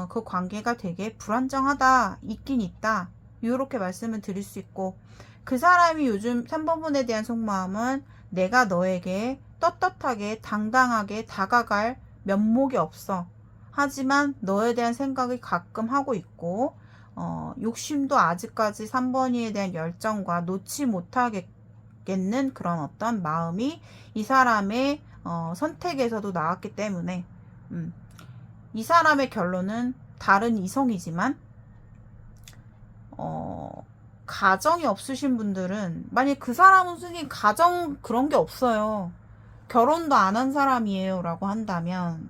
그 관계가 되게 불안정하다 있긴 있다 이렇게 말씀을 드릴 수 있고 그 사람이 요즘 3번분에 대한 속마음은 내가 너에게 떳떳하게 당당하게 다가갈 면목이 없어. 하지만 너에 대한 생각이 가끔 하고 있고 욕심도 아직까지 3번이에 대한 열정과 놓지 못하겠는 그런 어떤 마음이 이 사람의 선택에서도 나왔기 때문에 이 사람의 결론은 다른 이성이지만 가정이 없으신 분들은 만약 그 사람은 솔직히 가정 그런 게 없어요. 결혼도 안 한 사람이에요 라고 한다면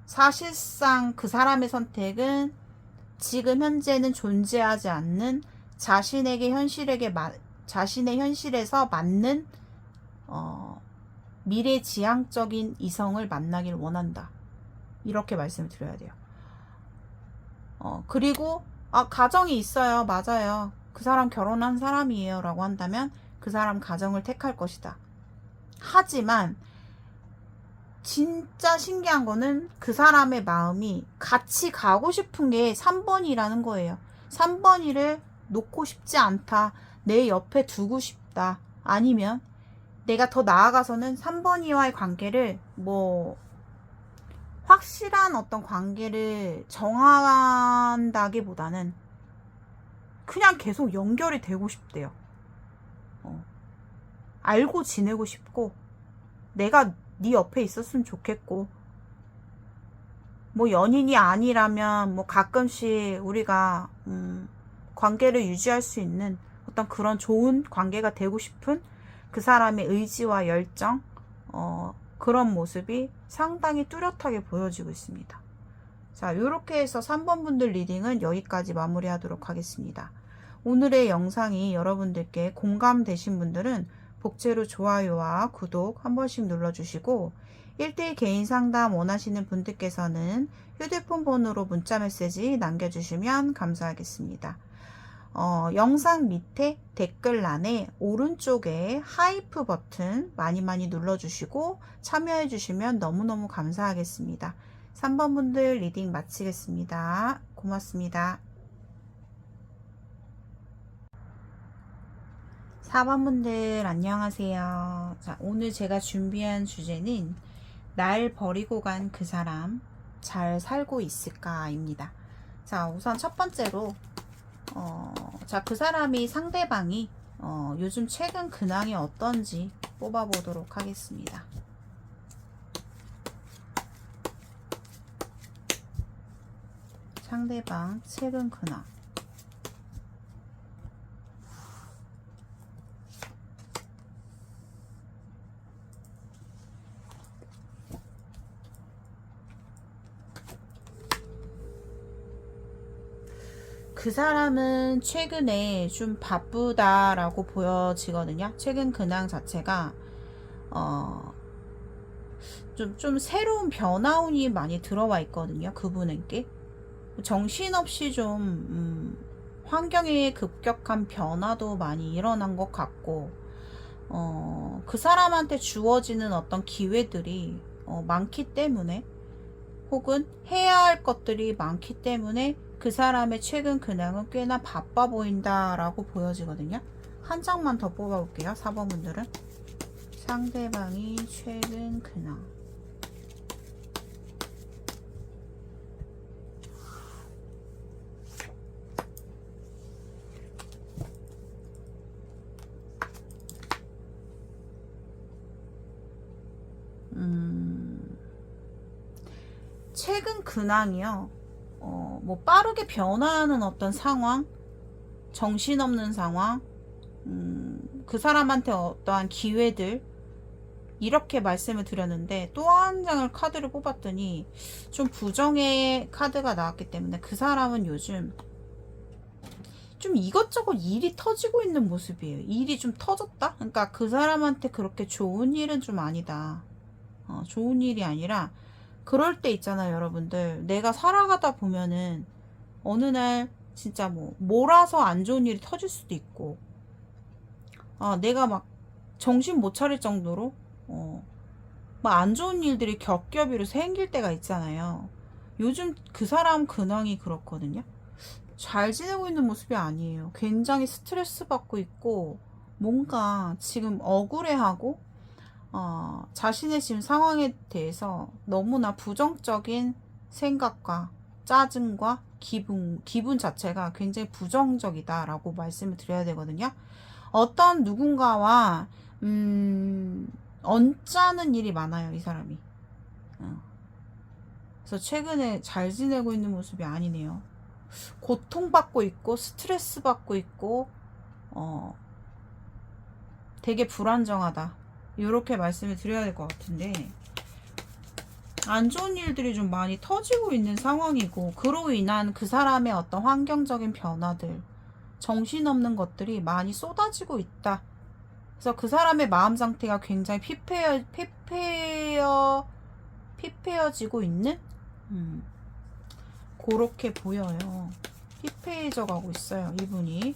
사실상 그 사람의 선택은 지금 현재는 존재하지 않는 자신의 현실에서 맞는 미래지향적인 이성을 만나길 원한다. 이렇게 말씀을 드려야 돼요. 그리고 가정이 있어요. 맞아요. 그 사람 결혼한 사람이에요 라고 한다면 그 사람 가정을 택할 것이다. 하지만 진짜 신기한 거는 그 사람의 마음이 같이 가고 싶은 게 3번이라는 거예요. 3번이를 놓고 싶지 않다. 내 옆에 두고 싶다. 아니면 내가 더 나아가서는 3번이와의 관계를 확실한 어떤 관계를 정한다기보다는 그냥 계속 연결이 되고 싶대요. 알고 지내고 싶고 내가 네 옆에 있었으면 좋겠고 연인이 아니라면 가끔씩 우리가 관계를 유지할 수 있는 어떤 그런 좋은 관계가 되고 싶은 그 사람의 의지와 열정 그런 모습이 상당히 뚜렷하게 보여지고 있습니다. 자, 이렇게 해서 3번 분들 리딩은 여기까지 마무리하도록 하겠습니다. 오늘의 영상이 여러분들께 공감되신 분들은 복제로 좋아요와 구독 한 번씩 눌러주시고 1대1 개인 상담 원하시는 분들께서는 휴대폰 번호로 문자 메시지 남겨주시면 감사하겠습니다. 영상 밑에 댓글란에 오른쪽에 하이프 버튼 많이 눌러주시고 참여해주시면 너무너무 감사하겠습니다. 3번 분들 리딩 마치겠습니다. 고맙습니다. 4번 분들 안녕하세요. 자, 오늘 제가 준비한 주제는 날 버리고 간 그 사람 잘 살고 있을까 입니다. 자, 우선 첫 번째로 자, 그 사람이 상대방이 요즘 최근 근황이 어떤지 뽑아보도록 하겠습니다. 상대방 최근 근황. 그 사람은 최근에 좀 바쁘다라고 보여지거든요. 최근 근황 자체가 좀 새로운 변화운이 많이 들어와 있거든요. 그분에게 정신없이 좀 환경의 급격한 변화도 많이 일어난 것 같고 그 사람한테 주어지는 어떤 기회들이 많기 때문에 혹은 해야 할 것들이 많기 때문에 그 사람의 최근 근황은 꽤나 바빠 보인다라고 보여지거든요. 한 장만 더 뽑아볼게요. 4번 분들은 상대방이 최근 근황. 최근 근황이요. 뭐 빠르게 변화하는 어떤 상황, 정신없는 상황, 그 사람한테 어떠한 기회들, 이렇게 말씀을 드렸는데 또 한 장을 카드를 뽑았더니 좀 부정의 카드가 나왔기 때문에 그 사람은 요즘 좀 이것저것 일이 터지고 있는 모습이에요. 일이 좀 터졌다? 그러니까 그 사람한테 그렇게 좋은 일은 좀 아니다. 좋은 일이 아니라 그럴 때 있잖아요, 여러분들. 내가 살아가다 보면은 어느 날 진짜 뭐 몰아서 안 좋은 일이 터질 수도 있고, 내가 막 정신 못 차릴 정도로 막 안 좋은 일들이 겹겹이로 생길 때가 있잖아요. 요즘 그 사람 근황이 그렇거든요. 잘 지내고 있는 모습이 아니에요. 굉장히 스트레스 받고 있고 뭔가 지금 억울해하고 자신의 지금 상황에 대해서 너무나 부정적인 생각과 짜증과 기분 자체가 굉장히 부정적이다라고 말씀을 드려야 되거든요. 어떤 누군가와 언짢은 일이 많아요, 이 사람이. 그래서 최근에 잘 지내고 있는 모습이 아니네요. 고통받고 있고 스트레스 받고 있고 되게 불안정하다. 이렇게 말씀을 드려야 될 것 같은데, 안 좋은 일들이 좀 많이 터지고 있는 상황이고, 그로 인한 그 사람의 어떤 환경적인 변화들, 정신없는 것들이 많이 쏟아지고 있다. 그래서 그 사람의 마음 상태가 굉장히 피폐해지고 있는 그렇게 보여요. 피폐해져 가고 있어요, 이분이.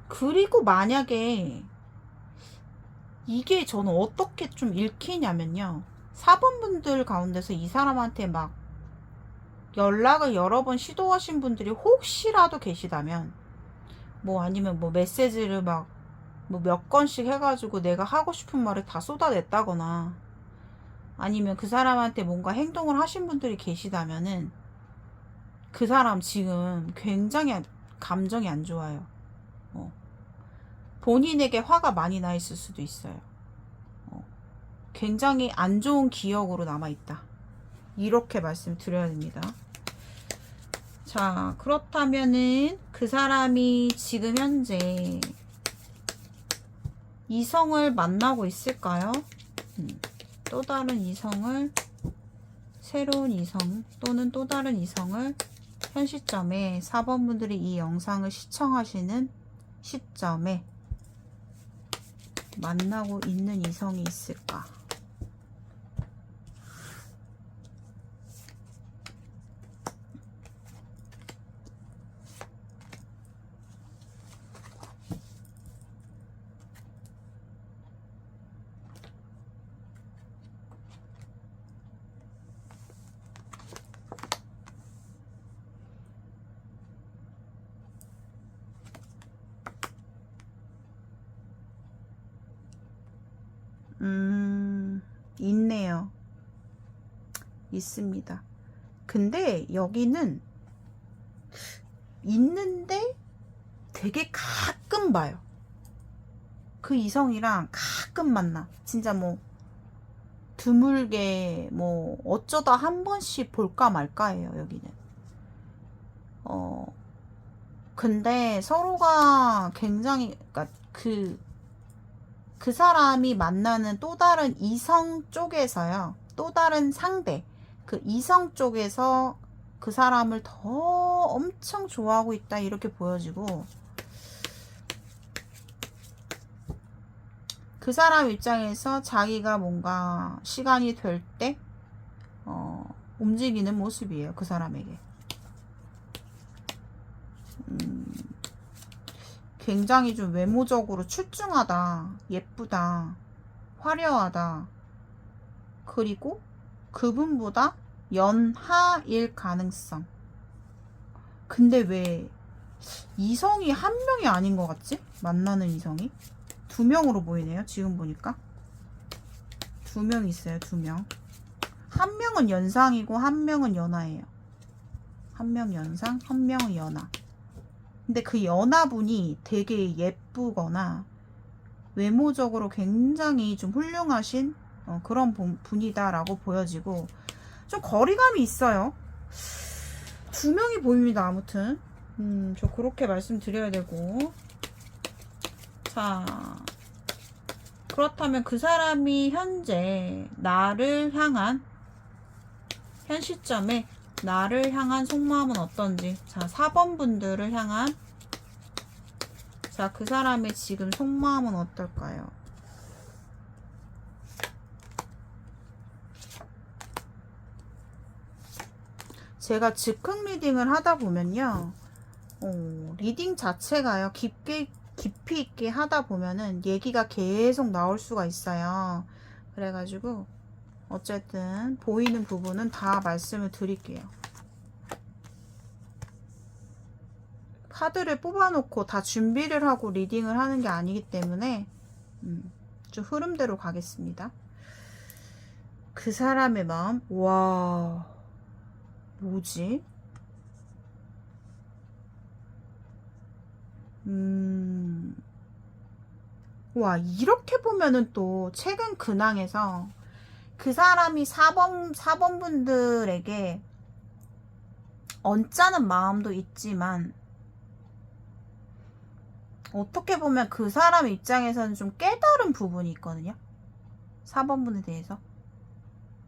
그리고 만약에 이게 저는 어떻게 좀 읽히냐면요, 4번 분들 가운데서 이 사람한테 막 연락을 여러 번 시도하신 분들이 혹시라도 계시다면, 뭐 아니면 뭐 메시지를 막 뭐 몇 건씩 해가지고 내가 하고 싶은 말을 다 쏟아냈다거나, 아니면 그 사람한테 뭔가 행동을 하신 분들이 계시다면은 그 사람 지금 굉장히 감정이 안 좋아요. 본인에게 화가 많이 나 있을 수도 있어요. 굉장히 안 좋은 기억으로 남아있다. 이렇게 말씀드려야 됩니다. 자, 그렇다면은 그 사람이 지금 현재 이성을 만나고 있을까요? 또 다른 이성을, 새로운 이성 또는 또 다른 이성을 현 시점에 4번 분들이 이 영상을 시청하시는 시점에 만나고 있는 이성이 있을까? 있네요. 있습니다. 근데 여기는 있는데 되게 가끔 봐요. 그 이성이랑 가끔 만나. 진짜 뭐 드물게 뭐 어쩌다 한 번씩 볼까 말까예요, 여기는. 근데 서로가 굉장히, 그러니까 그 사람이 만나는 또 다른 이성 쪽에서요. 또 다른 상대. 그 이성 쪽에서 그 사람을 더 엄청 좋아하고 있다. 이렇게 보여지고, 그 사람 입장에서 자기가 뭔가 시간이 될 때, 움직이는 모습이에요. 그 사람에게. 굉장히 좀 외모적으로 출중하다, 예쁘다, 화려하다. 그리고 그분보다 연하일 가능성. 근데 왜 이성이 한 명이 아닌 것 같지? 만나는 이성이? 두 명으로 보이네요. 지금 보니까. 두 명 있어요. 두 명. 한 명은 연상이고 한 명은 연하예요. 한 명 연상, 한 명은 연하. 근데 그 연하분이 되게 예쁘거나 외모적으로 굉장히 좀 훌륭하신 그런 분이다라고 보여지고, 좀 거리감이 있어요. 두 명이 보입니다. 아무튼 저 그렇게 말씀드려야 되고, 자, 그렇다면 그 사람이 현재 나를 향한, 현 시점에 나를 향한 속마음은 어떤지. 자, 4번 분들을 향한, 자, 그 사람의 지금 속마음은 어떨까요? 제가 즉흥 리딩을 하다 보면요, 리딩 자체가요, 깊이 있게 하다 보면은 얘기가 계속 나올 수가 있어요. 그래가지고 어쨌든 보이는 부분은 다 말씀을 드릴게요. 카드를 뽑아놓고 다 준비를 하고 리딩을 하는 게 아니기 때문에 좀 흐름대로 가겠습니다. 그 사람의 마음, 와, 뭐지? 와, 이렇게 보면은 또 최근 근황에서 그 사람이 4번 분들에게 언짢은 마음도 있지만, 어떻게 보면 그 사람 입장에서는 좀 깨달은 부분이 있거든요. 4번 분에 대해서.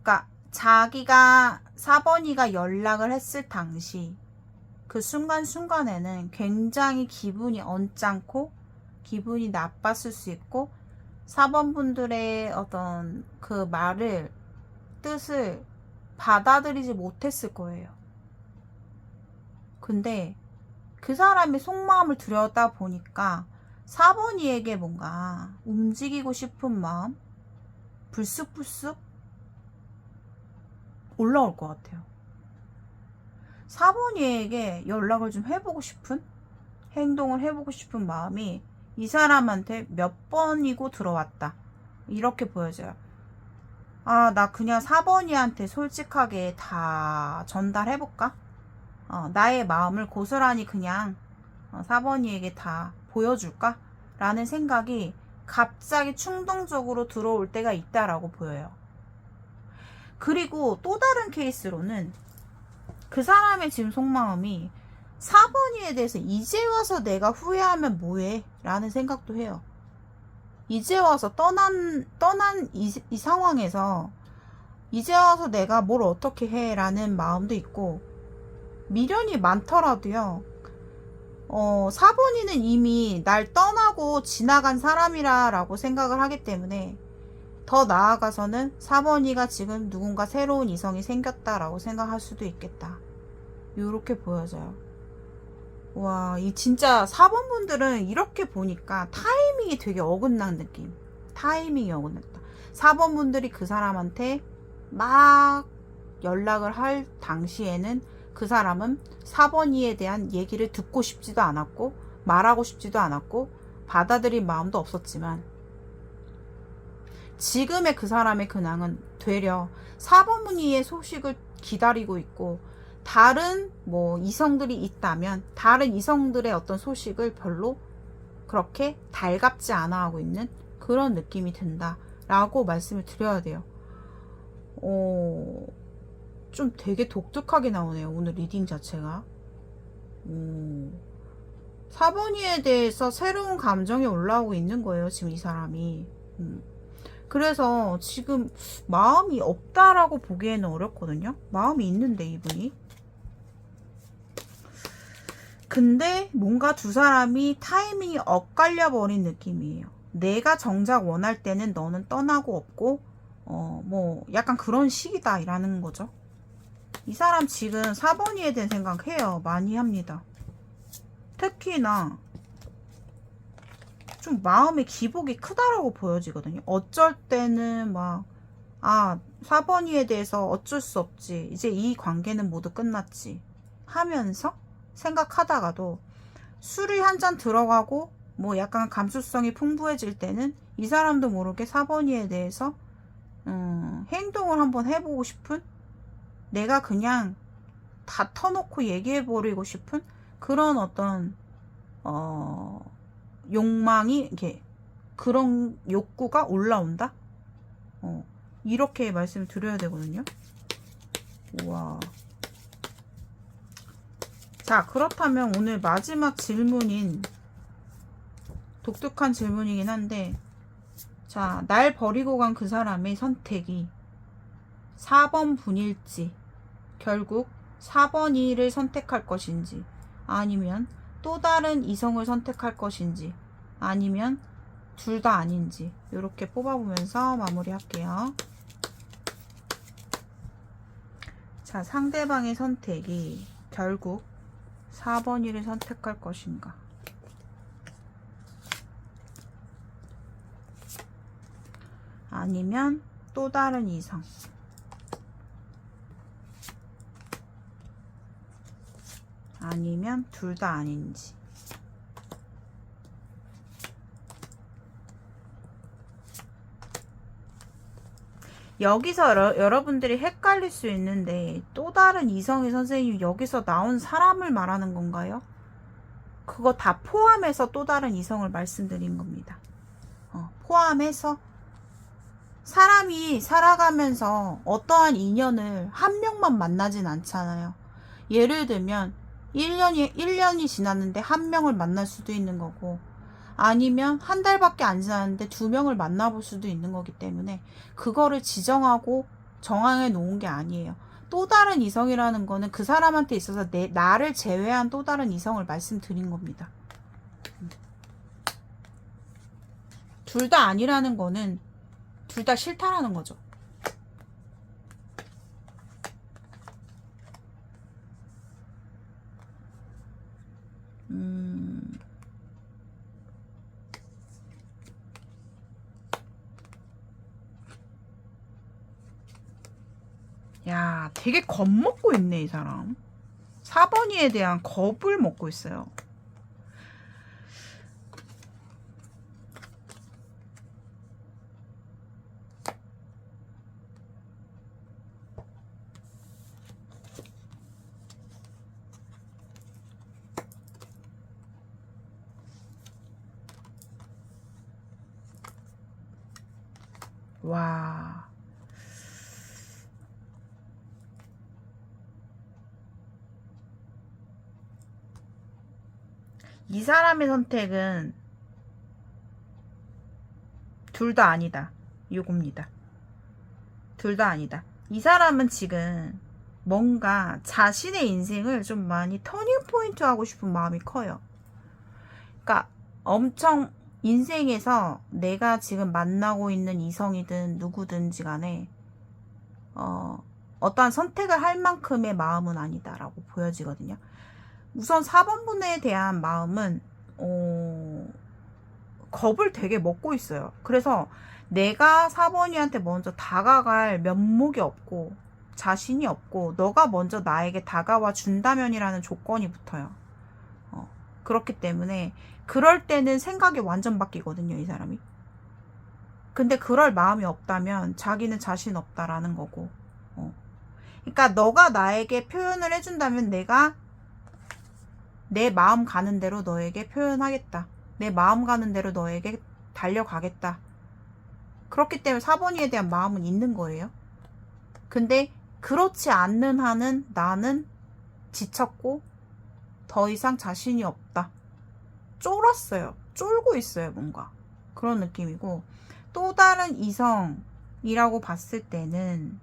그러니까 자기가 4번이가 연락을 했을 당시 그 순간순간에는 굉장히 기분이 언짢고 기분이 나빴을 수 있고, 4번 분들의 어떤 그 말을, 뜻을 받아들이지 못했을 거예요. 근데 그 사람의 속마음을 들여다 보니까 4번이에게 뭔가 움직이고 싶은 마음, 불쑥불쑥 올라올 것 같아요. 4번이에게 연락을 좀 해보고 싶은, 행동을 해보고 싶은 마음이 이 사람한테 몇 번이고 들어왔다. 이렇게 보여져요. 아, 나 그냥 4번이한테 솔직하게 다 전달해볼까? 나의 마음을 고스란히 그냥 4번이에게 다 보여줄까? 라는 생각이 갑자기 충동적으로 들어올 때가 있다라고 보여요. 그리고 또 다른 케이스로는 그 사람의 지금 속마음이 4번이에 대해서 이제 와서 내가 후회하면 뭐해? 라는 생각도 해요. 이제 와서 떠난 이 상황에서 이제 와서 내가 뭘 어떻게 해? 라는 마음도 있고, 미련이 많더라도요, 4번이는 이미 날 떠나고 지나간 사람이라고 생각을 하기 때문에 더 나아가서는 4번이가 지금 누군가 새로운 이성이 생겼다라고 생각할 수도 있겠다. 요렇게 보여져요. 와, 이 진짜 4번 분들은 이렇게 보니까 타이밍이 되게 어긋난 느낌. 타이밍이 어긋났다. 4번 분들이 그 사람한테 막 연락을 할 당시에는 그 사람은 4번이에 대한 얘기를 듣고 싶지도 않았고 말하고 싶지도 않았고 받아들일 마음도 없었지만 지금의 그 사람의 근황은 되려 4번 문의의 소식을 기다리고 있고 다른 뭐 이성들이 있다면 다른 이성들의 어떤 소식을 별로 그렇게 달갑지 않아 하고 있는 그런 느낌이 든다 라고 말씀을 드려야 돼요. 좀 되게 독특하게 나오네요, 오늘 리딩 자체가. 4번이에 대해서 새로운 감정이 올라오고 있는 거예요, 지금 이 사람이. 그래서 지금 마음이 없다라고 보기에는 어렵거든요. 마음이 있는데 이분이. 근데 뭔가 두 사람이 타이밍이 엇갈려 버린 느낌이에요. 내가 정작 원할 때는 너는 떠나고 없고 뭐 약간 그런 식이다 라는 거죠. 이 사람 지금 4번이에 대한 생각해요. 많이 합니다. 특히나 좀 마음의 기복이 크다라고 보여지거든요. 어쩔 때는 막 4번이에 대해서 어쩔 수 없지, 이제 이 관계는 모두 끝났지 하면서 생각하다가도 술이 한 잔 들어가고 뭐 약간 감수성이 풍부해질 때는 이 사람도 모르게 4번이에 대해서 행동을 한번 해보고 싶은, 내가 그냥 다 터놓고 얘기해버리고 싶은 그런 어떤 욕망이, 이렇게 그런 욕구가 올라온다. 이렇게 말씀을 드려야 되거든요. 우와. 자, 그렇다면 오늘 마지막 질문인, 독특한 질문이긴 한데, 자, 날 버리고 간 그 사람의 선택이 4번 분일지, 결국 4번 2를 선택할 것인지, 아니면 또 다른 이성을 선택할 것인지, 아니면 둘 다 아닌지, 이렇게 뽑아보면서 마무리할게요. 자, 상대방의 선택이 결국 4번 1을 선택할 것인가, 아니면 또 다른 이성, 아니면 둘 다 아닌지. 여기서 여러분들이 헷갈릴 수 있는데, 또 다른 이성의 선생님이 여기서 나온 사람을 말하는 건가요? 그거 다 포함해서 또 다른 이성을 말씀드린 겁니다. 포함해서 사람이 살아가면서 어떠한 인연을 한 명만 만나진 않잖아요. 예를 들면 1년이 지났는데 한 명을 만날 수도 있는 거고, 아니면 한 달밖에 안 지났는데 2명을 만나볼 수도 있는 거기 때문에 그거를 지정하고 정해 놓은 게 아니에요. 또 다른 이성이라는 거는 그 사람한테 있어서 나를 제외한 또 다른 이성을 말씀드린 겁니다. 둘 다 아니라는 거는 둘 다 싫다라는 거죠. 야, 되게 겁먹고 있네, 이 사람. 4번이에 대한 겁을 먹고 있어요. 와. 이 사람의 선택은 둘 다 아니다, 요겁니다. 둘 다 아니다. 이 사람은 지금 뭔가 자신의 인생을 좀 많이 터닝 포인트 하고 싶은 마음이 커요. 그러니까 엄청 인생에서 내가 지금 만나고 있는 이성이든 누구든지 간에 어떠한 선택을 할 만큼의 마음은 아니다라고 보여지거든요. 우선 4번분에 대한 마음은 겁을 되게 먹고 있어요. 그래서 내가 4번이한테 먼저 다가갈 면목이 없고 자신이 없고 너가 먼저 나에게 다가와 준다면이라는 조건이 붙어요. 그렇기 때문에 그럴 때는 생각이 완전 바뀌거든요, 이 사람이. 근데 그럴 마음이 없다면 자기는 자신 없다라는 거고. 그러니까 너가 나에게 표현을 해준다면 내가 내 마음 가는 대로 너에게 표현하겠다. 내 마음 가는 대로 너에게 달려가겠다. 그렇기 때문에 4번이에 대한 마음은 있는 거예요. 근데 그렇지 않는 한은 나는 지쳤고 더 이상 자신이 없다. 쫄았어요. 쫄고 있어요, 뭔가. 그런 느낌이고, 또 다른 이성이라고 봤을 때는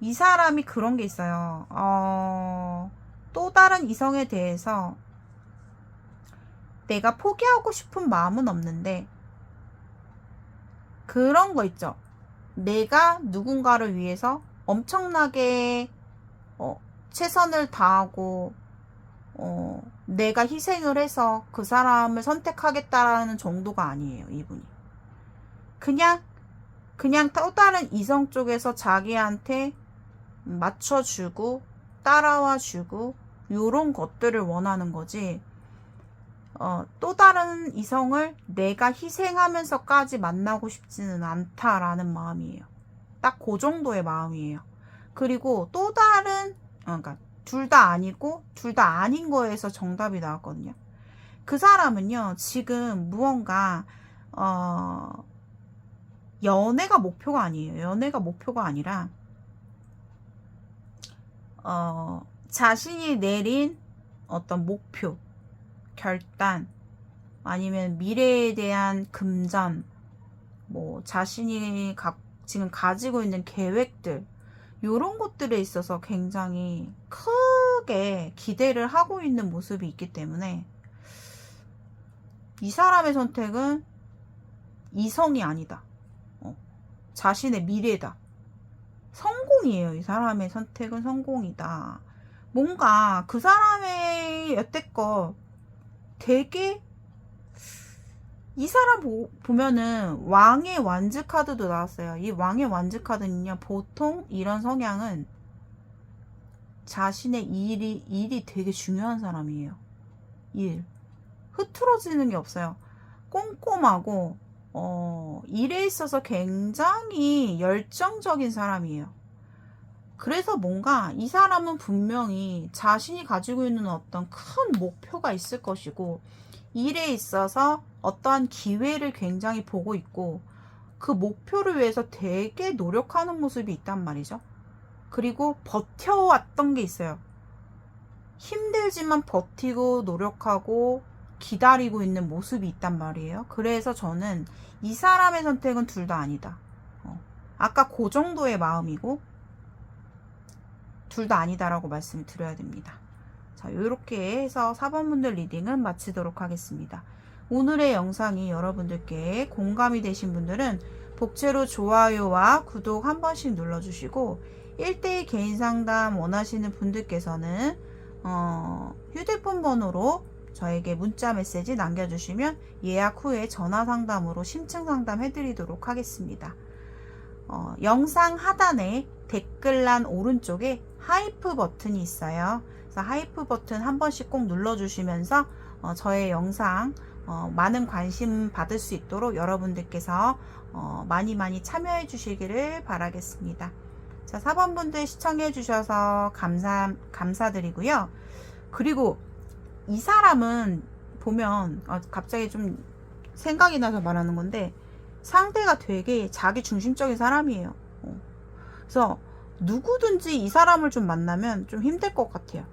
이 사람이 그런 게 있어요. 또 다른 이성에 대해서 내가 포기하고 싶은 마음은 없는데 그런 거 있죠. 내가 누군가를 위해서 엄청나게 최선을 다하고 내가 희생을 해서 그 사람을 선택하겠다라는 정도가 아니에요, 이분이. 그냥 또 다른 이성 쪽에서 자기한테 맞춰주고 따라와주고 요런 것들을 원하는 거지. 또 다른 이성을 내가 희생하면서까지 만나고 싶지는 않다라는 마음이에요. 딱 그 정도의 마음이에요. 그리고 또 다른 그러니까 둘 다 아니고 둘 다 아닌 거에서 정답이 나왔거든요. 그 사람은요, 지금 무언가 연애가 목표가 아니에요. 연애가 목표가 아니라 자신이 내린 어떤 목표, 결단, 아니면 미래에 대한 금전, 뭐 자신이 지금 가지고 있는 계획들, 요런 것들에 있어서 굉장히 크게 기대를 하고 있는 모습이 있기 때문에 이 사람의 선택은 이성이 아니다. 자신의 미래다. 성공이에요. 이 사람의 선택은 성공이다. 뭔가 그 사람의 여태껏 되게 이 사람 보면은 왕의 완즈 카드도 나왔어요. 이 왕의 완즈 카드는요, 보통 이런 성향은 자신의 일이 되게 중요한 사람이에요. 일. 흐트러지는 게 없어요. 꼼꼼하고 일에 있어서 굉장히 열정적인 사람이에요. 그래서 뭔가 이 사람은 분명히 자신이 가지고 있는 어떤 큰 목표가 있을 것이고 일에 있어서 어떠한 기회를 굉장히 보고 있고 그 목표를 위해서 되게 노력하는 모습이 있단 말이죠. 그리고 버텨왔던 게 있어요. 힘들지만 버티고 노력하고 기다리고 있는 모습이 있단 말이에요. 그래서 저는 이 사람의 선택은 둘 다 아니다. 아까 그 정도의 마음이고 둘 다 아니다라고 말씀을 드려야 됩니다. 자, 이렇게 해서 4번분들 리딩은 마치도록 하겠습니다. 오늘의 영상이 여러분들께 공감이 되신 분들은 복채로 좋아요와 구독 한 번씩 눌러주시고 1대1 개인 상담 원하시는 분들께서는 휴대폰 번호로 저에게 문자 메시지 남겨주시면 예약 후에 전화 상담으로 심층 상담 해드리도록 하겠습니다. 영상 하단에 댓글란 오른쪽에 하이프 버튼이 있어요. 그래서 하이프 버튼 한 번씩 꼭 눌러주시면서 저의 영상 많은 관심 받을 수 있도록 여러분들께서 많이 참여해 주시기를 바라겠습니다. 자, 4번분들 시청해 주셔서 감사드리고요. 그리고 이 사람은 보면 갑자기 좀 생각이 나서 말하는 건데 상대가 되게 자기 중심적인 사람이에요. 그래서 누구든지 이 사람을 좀 만나면 좀 힘들 것 같아요.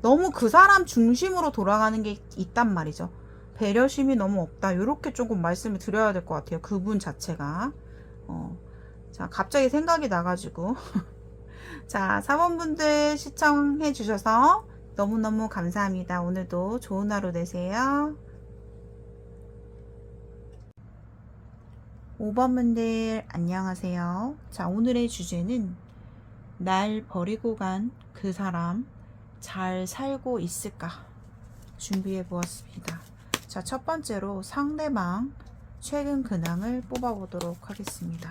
너무 그 사람 중심으로 돌아가는 게 있단 말이죠. 배려심이 너무 없다. 이렇게 조금 말씀을 드려야 될 것 같아요. 그분 자체가. 자, 갑자기 생각이 나가지고. 자, 4번분들 시청해 주셔서 너무너무 감사합니다. 오늘도 좋은 하루 되세요. 5번 분들 안녕하세요. 자, 오늘의 주제는 날 버리고 간 그 사람 잘 살고 있을까 준비해 보았습니다. 자, 첫 번째로 상대방 최근 근황을 뽑아 보도록 하겠습니다.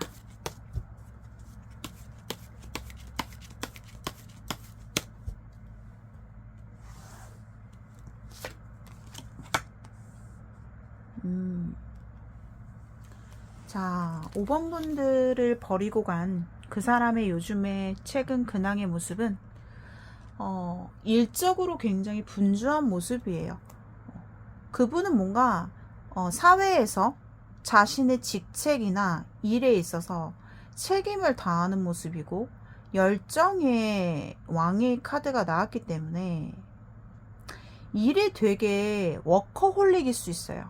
자, 5번 분들을 버리고 간 그 사람의 요즘의 최근 근황의 모습은 일적으로 굉장히 분주한 모습이에요. 그분은 뭔가 사회에서 자신의 직책이나 일에 있어서 책임을 다하는 모습이고 열정의 왕의 카드가 나왔기 때문에 일에 되게 워커홀릭일 수 있어요.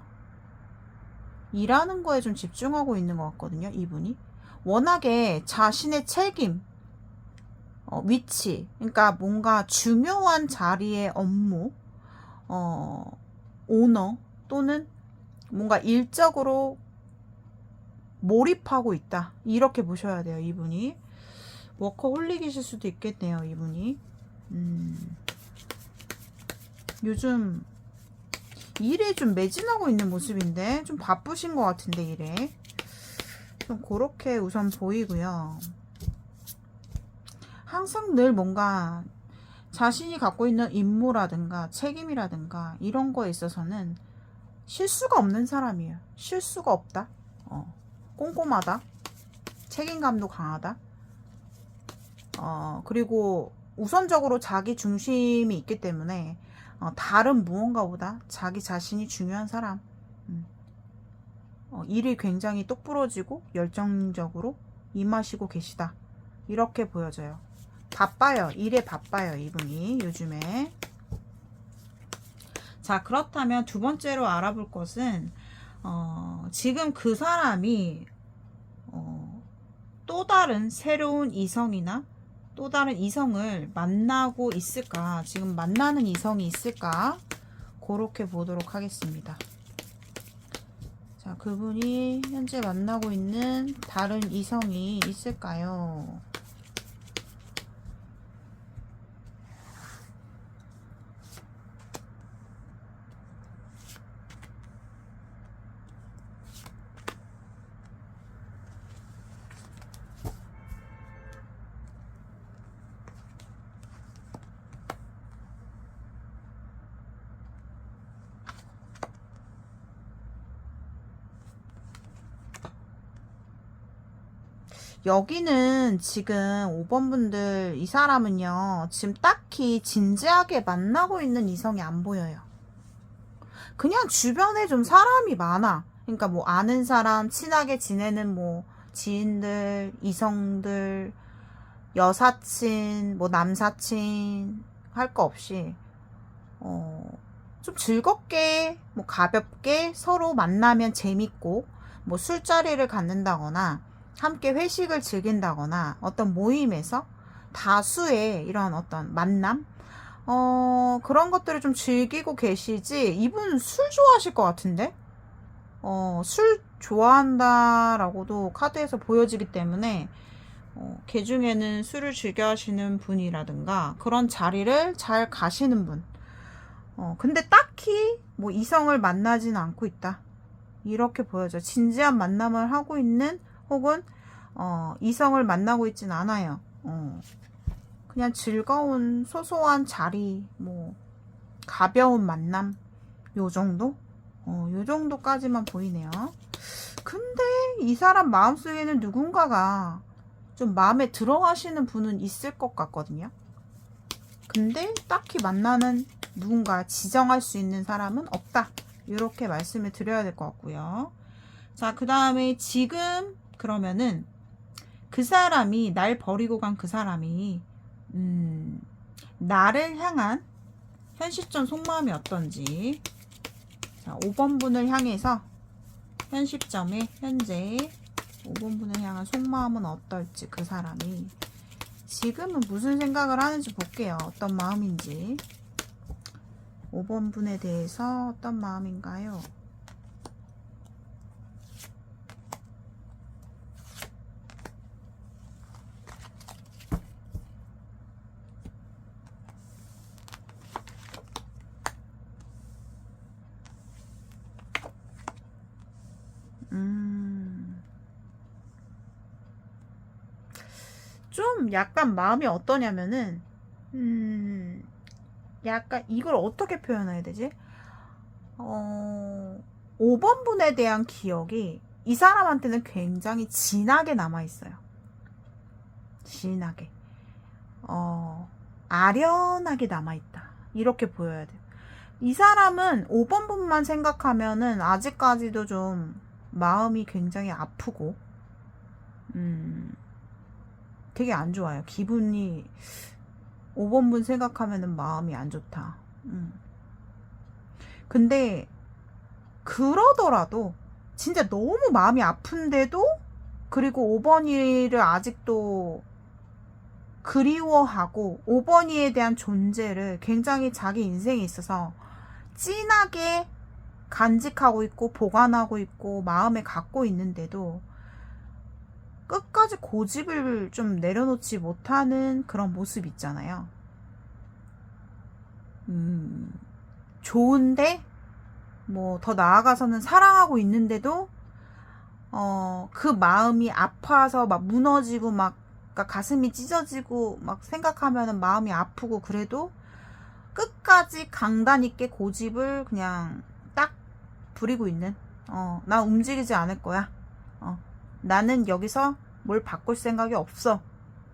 일하는 거에 좀 집중하고 있는 것 같거든요, 이분이. 워낙에 자신의 책임, 위치, 그러니까 뭔가 중요한 자리의 업무, 오너 또는 뭔가 일적으로 몰입하고 있다. 이렇게 보셔야 돼요, 이분이. 워커홀릭이실 수도 있겠네요, 이분이. 요즘 일에 좀 매진하고 있는 모습인데 좀 바쁘신 것 같은데 일에 좀 그렇게 우선 보이고요. 항상 늘 뭔가 자신이 갖고 있는 임무라든가 책임이라든가 이런 거에 있어서는 실수가 없는 사람이에요. 실수가 없다. 꼼꼼하다. 책임감도 강하다. 그리고 우선적으로 자기 중심이 있기 때문에 다른 무언가보다 자기 자신이 중요한 사람. 일이 굉장히 똑부러지고 열정적으로 임하시고 계시다. 이렇게 보여져요. 바빠요. 일에 바빠요. 이분이 요즘에. 자, 그렇다면 두 번째로 알아볼 것은 지금 그 사람이 또 다른 새로운 이성이나 또 다른 이성을 만나고 있을까? 지금 만나는 이성이 있을까? 그렇게 보도록 하겠습니다. 자, 그분이 현재 만나고 있는 다른 이성이 있을까요? 여기는 지금 5번 분들 이 사람은요 지금 딱히 진지하게 만나고 있는 이성이 안 보여요. 그냥 주변에 좀 사람이 많아. 그러니까 뭐 아는 사람, 친하게 지내는 뭐 지인들, 이성들, 여사친, 뭐 남사친 할 거 없이 좀 즐겁게 뭐 가볍게 서로 만나면 재밌고 뭐 술자리를 갖는다거나 함께 회식을 즐긴다거나 어떤 모임에서 다수의 이런 어떤 만남 그런 것들을 좀 즐기고 계시지. 이분 술 좋아하실 것 같은데 술 좋아한다라고도 카드에서 보여지기 때문에 개 중에는 술을 즐겨 하시는 분이라든가 그런 자리를 잘 가시는 분. 근데 딱히 뭐 이성을 만나지는 않고 있다. 이렇게 보여져. 진지한 만남을 하고 있는 혹은 이성을 만나고 있진 않아요. 그냥 즐거운 소소한 자리, 뭐 가벼운 만남 요 정도? 요 정도까지만 보이네요. 근데 이 사람 마음속에는 누군가가 좀 마음에 들어 하시는 분은 있을 것 같거든요. 근데 딱히 만나는 누군가 지정할 수 있는 사람은 없다. 이렇게 말씀을 드려야 될 것 같고요. 자, 그 다음에 지금 그러면은 그 사람이 날 버리고 간 그 사람이 나를 향한 현 시점 속마음이 어떤지. 자, 5번 분을 향해서 현 시점에 현재 5번 분을 향한 속마음은 어떨지, 그 사람이 지금은 무슨 생각을 하는지 볼게요. 어떤 마음인지. 5번 분에 대해서 어떤 마음인가요? 좀 약간 마음이 어떠냐면은, 약간 이걸 어떻게 표현해야 되지? 5번 분에 대한 기억이 이 사람한테는 굉장히 진하게 남아있어요. 진하게. 아련하게 남아있다. 이렇게 보여야 돼요. 이 사람은 5번 분만 생각하면은 아직까지도 좀 마음이 굉장히 아프고, 되게 안 좋아요. 기분이 5번 분 생각하면은 마음이 안 좋다. 근데 그러더라도 진짜 너무 마음이 아픈데도 그리고 5번이를 아직도 그리워하고 5번이에 대한 존재를 굉장히 자기 인생에 있어서 진하게 간직하고 있고 보관하고 있고 마음에 갖고 있는데도 끝까지 고집을 좀 내려놓지 못하는 그런 모습 있잖아요. 좋은데 뭐 더 나아가서는 사랑하고 있는데도 그 마음이 아파서 막 무너지고 막 그러니까 가슴이 찢어지고 막 생각하면은 마음이 아프고 그래도 끝까지 강단 있게 고집을 그냥 딱 부리고 있는 나 움직이지 않을 거야. 나는 여기서 뭘 바꿀 생각이 없어.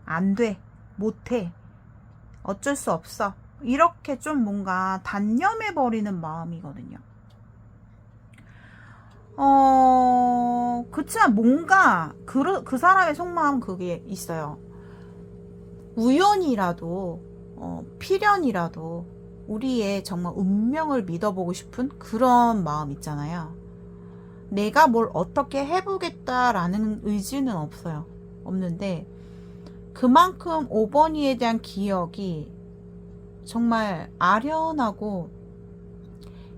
안 돼. 못 해. 어쩔 수 없어. 이렇게 좀 뭔가 단념해 버리는 마음이거든요. 그치만 뭔가 그 사람의 속마음 그게 있어요. 우연이라도 필연이라도 우리의 정말 운명을 믿어보고 싶은 그런 마음 있잖아요. 내가 뭘 어떻게 해보겠다라는 의지는 없는데 그만큼 5번이에 대한 기억이 정말 아련하고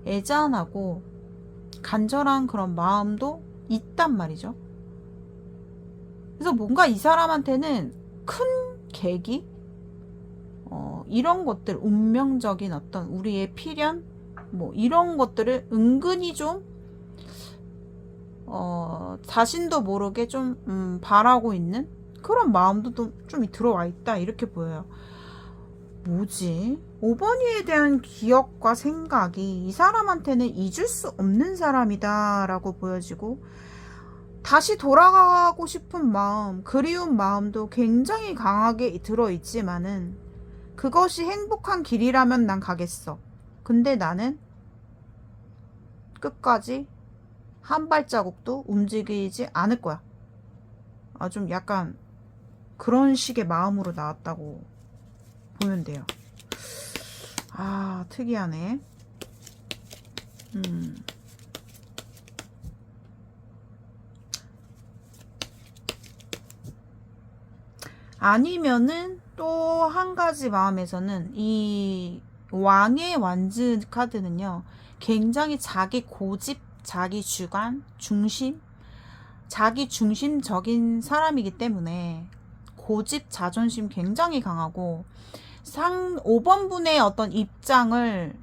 애잔하고 간절한 그런 마음도 있단 말이죠. 그래서 뭔가 이 사람한테는 큰 계기, 이런 것들, 운명적인 어떤 우리의 필연, 뭐 이런 것들을 은근히 좀 자신도 모르게 좀 바라고 있는 그런 마음도 좀 들어와 있다 이렇게 보여요. 뭐지? 5번이에 대한 기억과 생각이 이 사람한테는 잊을 수 없는 사람이다 라고 보여지고 다시 돌아가고 싶은 마음, 그리운 마음도 굉장히 강하게 들어있지만은 그것이 행복한 길이라면 난 가겠어. 근데 나는 끝까지 한 발자국도 움직이지 않을 거야. 좀 약간 그런 식의 마음으로 나왔다고 보면 돼요. 특이하네. 아니면은 또 한 가지 마음에서는 이 왕의 완즈 카드는요, 굉장히 자기 고집, 자기 주관, 중심, 자기 중심적인 사람이기 때문에 고집, 자존심 굉장히 강하고 5번 분의 어떤 입장을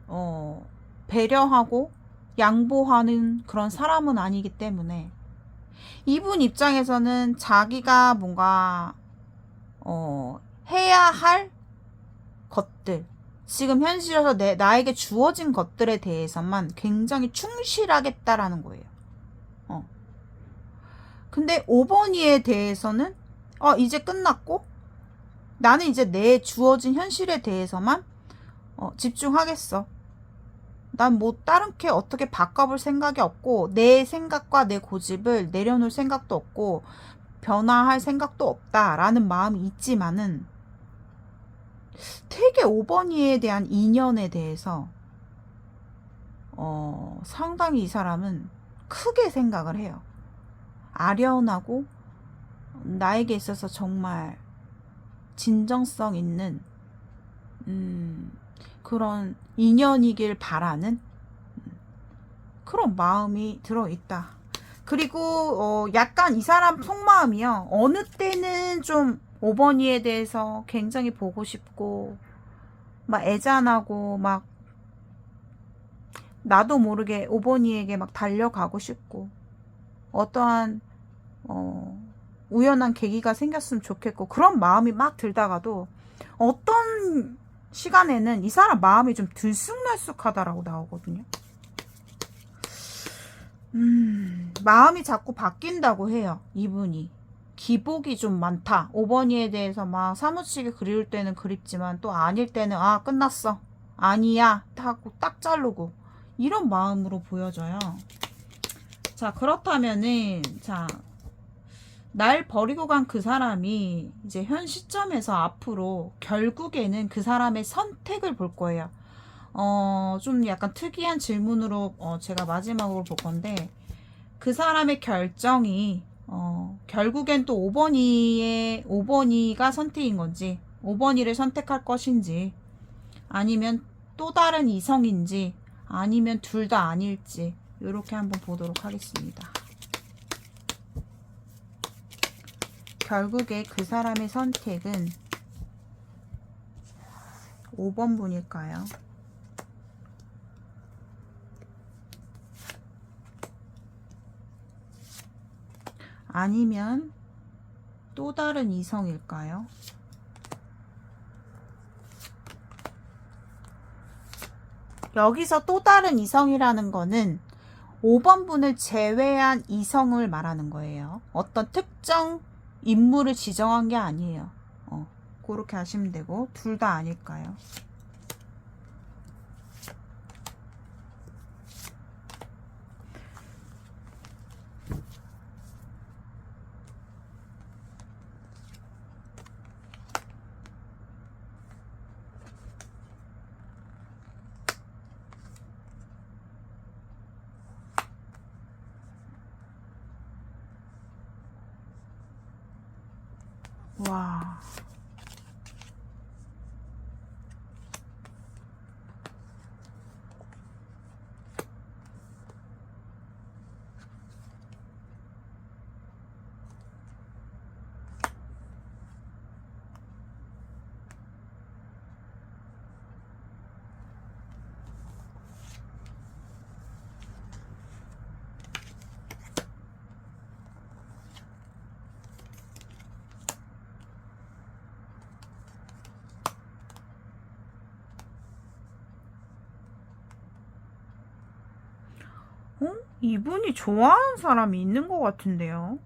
배려하고 양보하는 그런 사람은 아니기 때문에 이분 입장에서는 자기가 뭔가 해야 할 것들, 지금 현실에서 나에게 주어진 것들에 대해서만 굉장히 충실하겠다라는 거예요. 근데 5번이에 대해서는 이제 끝났고 나는 이제 내 주어진 현실에 대해서만 집중하겠어. 난 뭐 다른 게 어떻게 바꿔볼 생각이 없고 내 생각과 내 고집을 내려놓을 생각도 없고 변화할 생각도 없다라는 마음이 있지만은 되게 5번이에 대한 인연에 대해서 상당히 이 사람은 크게 생각을 해요. 아련하고 나에게 있어서 정말 진정성 있는 그런 인연이길 바라는 그런 마음이 들어있다. 그리고 약간 이 사람 속마음이요. 어느 때는 좀 5번이에 대해서 굉장히 보고 싶고 막 애잔하고 막 나도 모르게 5번이에게 막 달려가고 싶고 어떠한 우연한 계기가 생겼으면 좋겠고 그런 마음이 막 들다가도 어떤 시간에는 이 사람 마음이 좀 들쑥날쑥하다라고 나오거든요. 마음이 자꾸 바뀐다고 해요. 이분이 기복이 좀 많다. 5번이에 대해서 막 사무치게 그리울 때는 그립지만 또 아닐 때는 아 끝났어 아니야 하고 딱 자르고 이런 마음으로 보여져요. 자, 그렇다면은 자, 날 버리고 간 그 사람이 이제 현 시점에서 앞으로 결국에는 그 사람의 선택을 볼 거예요. 좀 약간 특이한 질문으로 제가 마지막으로 볼 건데 그 사람의 결정이 결국엔 또 5번이가 선택인 건지 5번이를 선택할 것인지 아니면 또 다른 이성인지 아니면 둘 다 아닐지 이렇게 한번 보도록 하겠습니다. 결국에 그 사람의 선택은 5번 분일까요? 아니면 또 다른 이성일까요? 여기서 또 다른 이성이라는 거는 5번 분을 제외한 이성을 말하는 거예요. 어떤 특정 인물을 지정한 게 아니에요. 그렇게 하시면 되고 둘 다 아닐까요? 와. 이분이 좋아하는 사람이 있는 것 같은데요.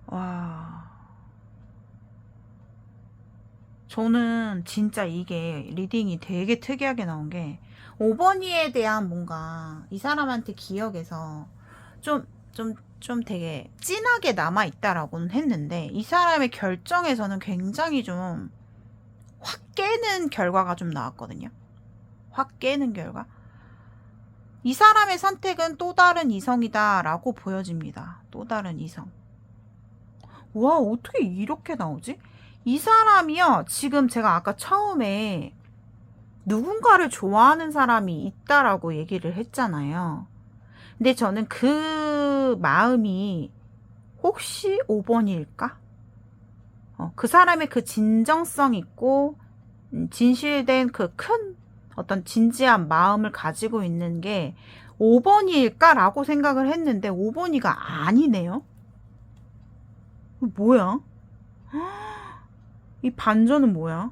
와. 저는 진짜 이게 리딩이 되게 특이하게 나온 게 5번이에 대한 뭔가 이 사람한테 기억에서 좀 되게 진하게 남아있다라고는 했는데 이 사람의 결정에서는 굉장히 좀 확 깨는 결과가 좀 나왔거든요. 확 깨는 결과. 이 사람의 선택은 또 다른 이성이다 라고 보여집니다. 또 다른 이성. 와, 어떻게 이렇게 나오지? 이 사람이요, 지금 제가 아까 처음에 누군가를 좋아하는 사람이 있다라고 얘기를 했잖아요. 근데 저는 그 마음이 혹시 5번일까? 그 사람의 그 진정성 있고 진실된 그 큰 어떤 진지한 마음을 가지고 있는 게 5번일까라고 생각을 했는데 5번이가 아니네요. 뭐야? 이 반전은 뭐야?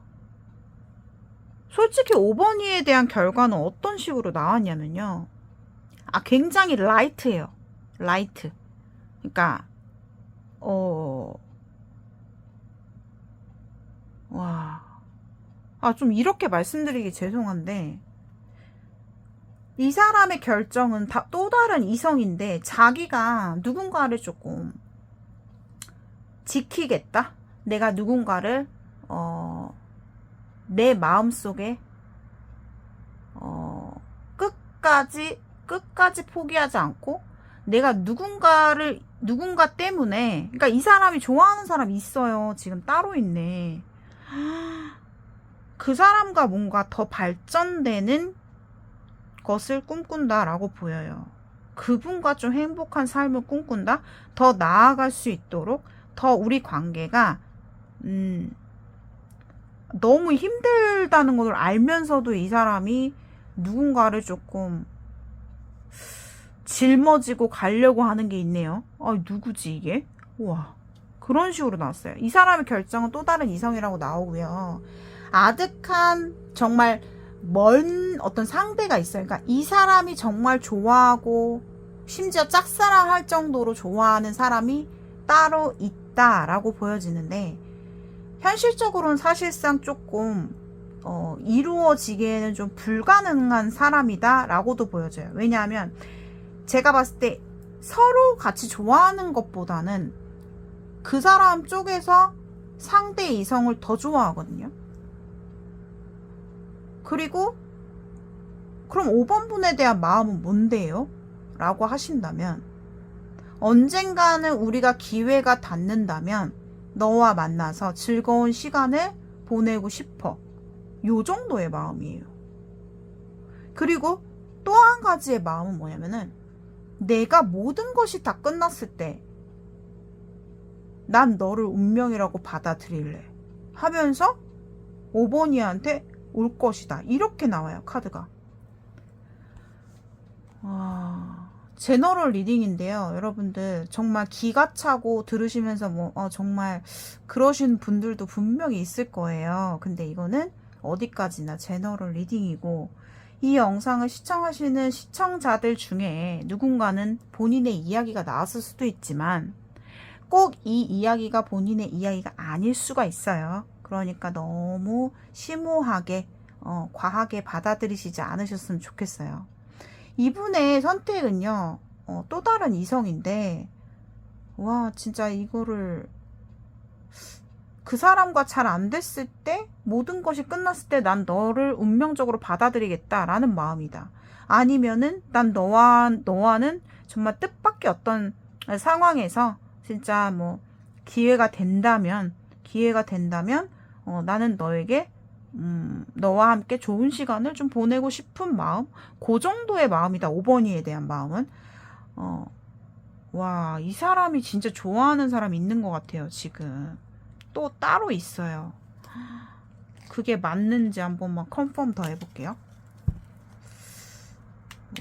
솔직히 5번이에 대한 결과는 어떤 식으로 나왔냐면요. 굉장히 라이트예요. 라이트. 그러니까 와. 좀 이렇게 말씀드리기 죄송한데 이 사람의 결정은 또 다른 이성인데 자기가 누군가를 조금 지키겠다. 내가 누군가를 내 마음속에 끝까지 포기하지 않고 내가 누군가 때문에 그러니까 이 사람이 좋아하는 사람이 있어요. 지금 따로 있네. 그 사람과 뭔가 더 발전되는 것을 꿈꾼다라고 보여요. 그분과 좀 행복한 삶을 꿈꾼다? 더 나아갈 수 있도록 더 우리 관계가 너무 힘들다는 걸 알면서도 이 사람이 누군가를 조금 짊어지고 가려고 하는 게 있네요. 누구지 이게? 우와, 그런 식으로 나왔어요. 이 사람의 결정은 또 다른 이성이라고 나오고요. 아득한 정말 먼 어떤 상대가 있어요. 그러니까 이 사람이 정말 좋아하고 심지어 짝사랑할 정도로 좋아하는 사람이 따로 있다라고 보여지는데, 현실적으로는 사실상 조금 이루어지기에는 좀 불가능한 사람이다 라고도 보여져요. 왜냐하면 제가 봤을 때 서로 같이 좋아하는 것보다는 그 사람 쪽에서 상대 이성을 더 좋아하거든요. 그리고 그럼 5번 분에 대한 마음은 뭔데요? 라고 하신다면, 언젠가는 우리가 기회가 닿는다면 너와 만나서 즐거운 시간을 보내고 싶어. 요 정도의 마음이에요. 그리고 또 한 가지의 마음은 뭐냐면은, 내가 모든 것이 다 끝났을 때 난 너를 운명이라고 받아들일래 하면서 5번이한테 올 것이다. 이렇게 나와요, 카드가. 제너럴 리딩인데요. 여러분들 정말 기가 차고 들으시면서 정말 그러신 분들도 분명히 있을 거예요. 근데 이거는 어디까지나 제너럴 리딩이고, 이 영상을 시청하시는 시청자들 중에 누군가는 본인의 이야기가 나왔을 수도 있지만 꼭 이 이야기가 본인의 이야기가 아닐 수가 있어요. 그러니까 너무 심오하게 과하게 받아들이시지 않으셨으면 좋겠어요. 이분의 선택은요, 또 다른 이성인데, 와, 진짜 이거를 그 사람과 잘 안 됐을 때, 모든 것이 끝났을 때 난 너를 운명적으로 받아들이겠다라는 마음이다. 아니면은 난 너와는 정말 뜻밖의 어떤 상황에서 진짜 기회가 된다면 나는 너에게 너와 함께 좋은 시간을 좀 보내고 싶은 마음, 그 정도의 마음이다. 5번이에 대한 마음은. 와, 이 사람이 진짜 좋아하는 사람이 있는 것 같아요. 지금 또 따로 있어요. 그게 맞는지 한번만 컨펌 더 해볼게요.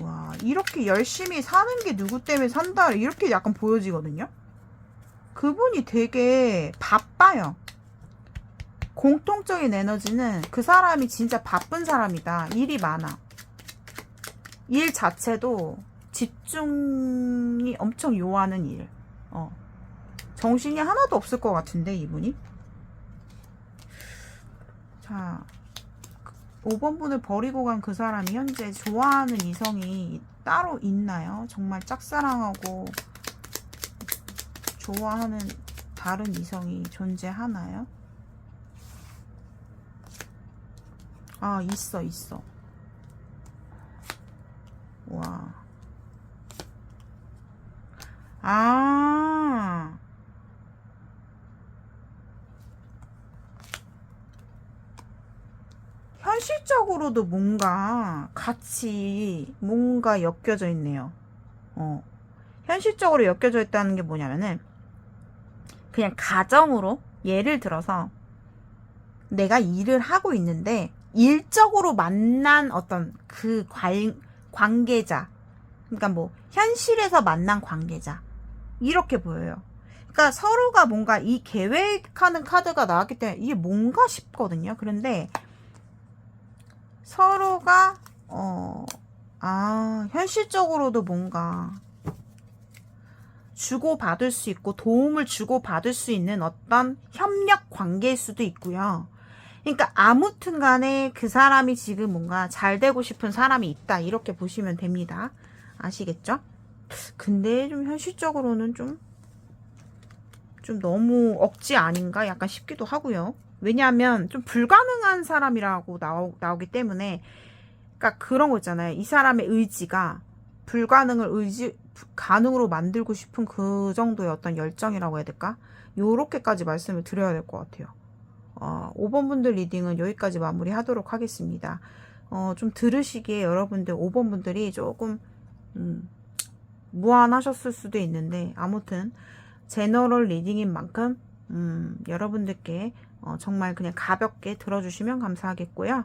와, 이렇게 열심히 사는 게 누구 때문에 산다, 이렇게 약간 보여지거든요. 그분이 되게 바빠요. 공통적인 에너지는 그 사람이 진짜 바쁜 사람이다. 일이 많아. 일 자체도 집중이 엄청 요하는 일. 정신이 하나도 없을 것 같은데, 이분이. 자, 5번 분을 버리고 간 그 사람이 현재 좋아하는 이성이 따로 있나요? 정말 짝사랑하고 좋아하는 다른 이성이 존재하나요? 있어. 와. 현실적으로도 뭔가 같이 뭔가 엮여져 있네요. 현실적으로 엮여져 있다는 게 뭐냐면은, 그냥 가정으로 예를 들어서 내가 일을 하고 있는데 일적으로 만난 어떤 그 관계자, 그러니까 현실에서 만난 관계자, 이렇게 보여요. 그러니까 서로가 뭔가 이 계획하는 카드가 나왔기 때문에 이게 뭔가 싶거든요. 그런데 서로가 현실적으로도 뭔가 주고받을 수 있고 도움을 주고받을 수 있는 어떤 협력 관계일 수도 있고요. 그러니까 아무튼 간에 그 사람이 지금 뭔가 잘 되고 싶은 사람이 있다, 이렇게 보시면 됩니다. 아시겠죠? 근데 좀 현실적으로는 좀 너무 억지 아닌가 약간 싶기도 하고요. 왜냐하면 좀 불가능한 사람이라고 나오기 때문에, 그러니까 그런 거 있잖아요. 이 사람의 의지가 불가능을 가능으로 만들고 싶은 그 정도의 어떤 열정이라고 해야 될까? 요렇게까지 말씀을 드려야 될 것 같아요. 5번 분들 리딩은 여기까지 마무리 하도록 하겠습니다. 좀 들으시기에 여러분들 5번 분들이 조금 무안하셨을 수도 있는데, 아무튼 제너럴 리딩인 만큼 여러분들께 정말 그냥 가볍게 들어주시면 감사하겠고요.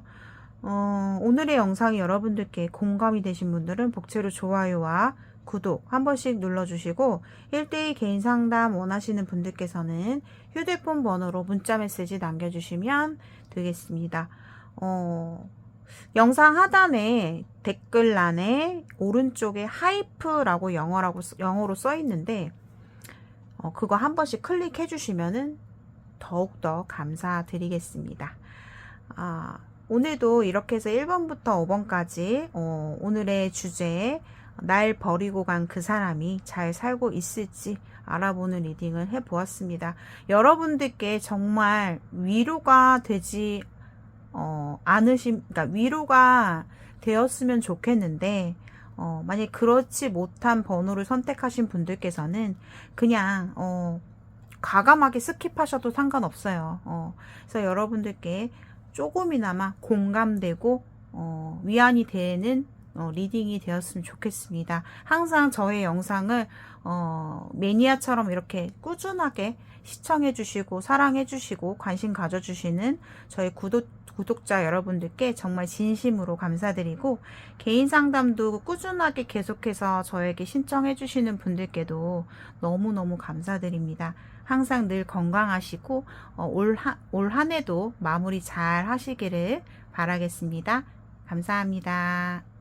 오늘의 영상이 여러분들께 공감이 되신 분들은 복채로 좋아요와 구독 한 번씩 눌러주시고, 1대1 개인 상담 원하시는 분들께서는 휴대폰 번호로 문자 메시지 남겨주시면 되겠습니다. 영상 하단에 댓글란에 오른쪽에 하이프라고 영어로 써 있는데, 그거 한 번씩 클릭해 주시면은 더욱더 감사드리겠습니다. 오늘도 이렇게 해서 1번부터 5번까지 오늘의 주제에 날 버리고 간 그 사람이 잘 살고 있을지 알아보는 리딩을 해보았습니다. 여러분들께 정말 위로가 되지 그러니까 위로가 되었으면 좋겠는데, 만약 그렇지 못한 번호를 선택하신 분들께서는 그냥 과감하게 스킵하셔도 상관없어요. 그래서 여러분들께 조금이나마 공감되고 위안이 되는 리딩이 되었으면 좋겠습니다. 항상 저의 영상을 매니아처럼 이렇게 꾸준하게 시청해 주시고 사랑해 주시고 관심 가져 주시는 저희 구독자 여러분들께 정말 진심으로 감사드리고, 개인 상담도 꾸준하게 계속해서 저에게 신청해 주시는 분들께도 너무너무 감사드립니다. 항상 늘 건강하시고 올 한 해도 마무리 잘 하시기를 바라겠습니다. 감사합니다.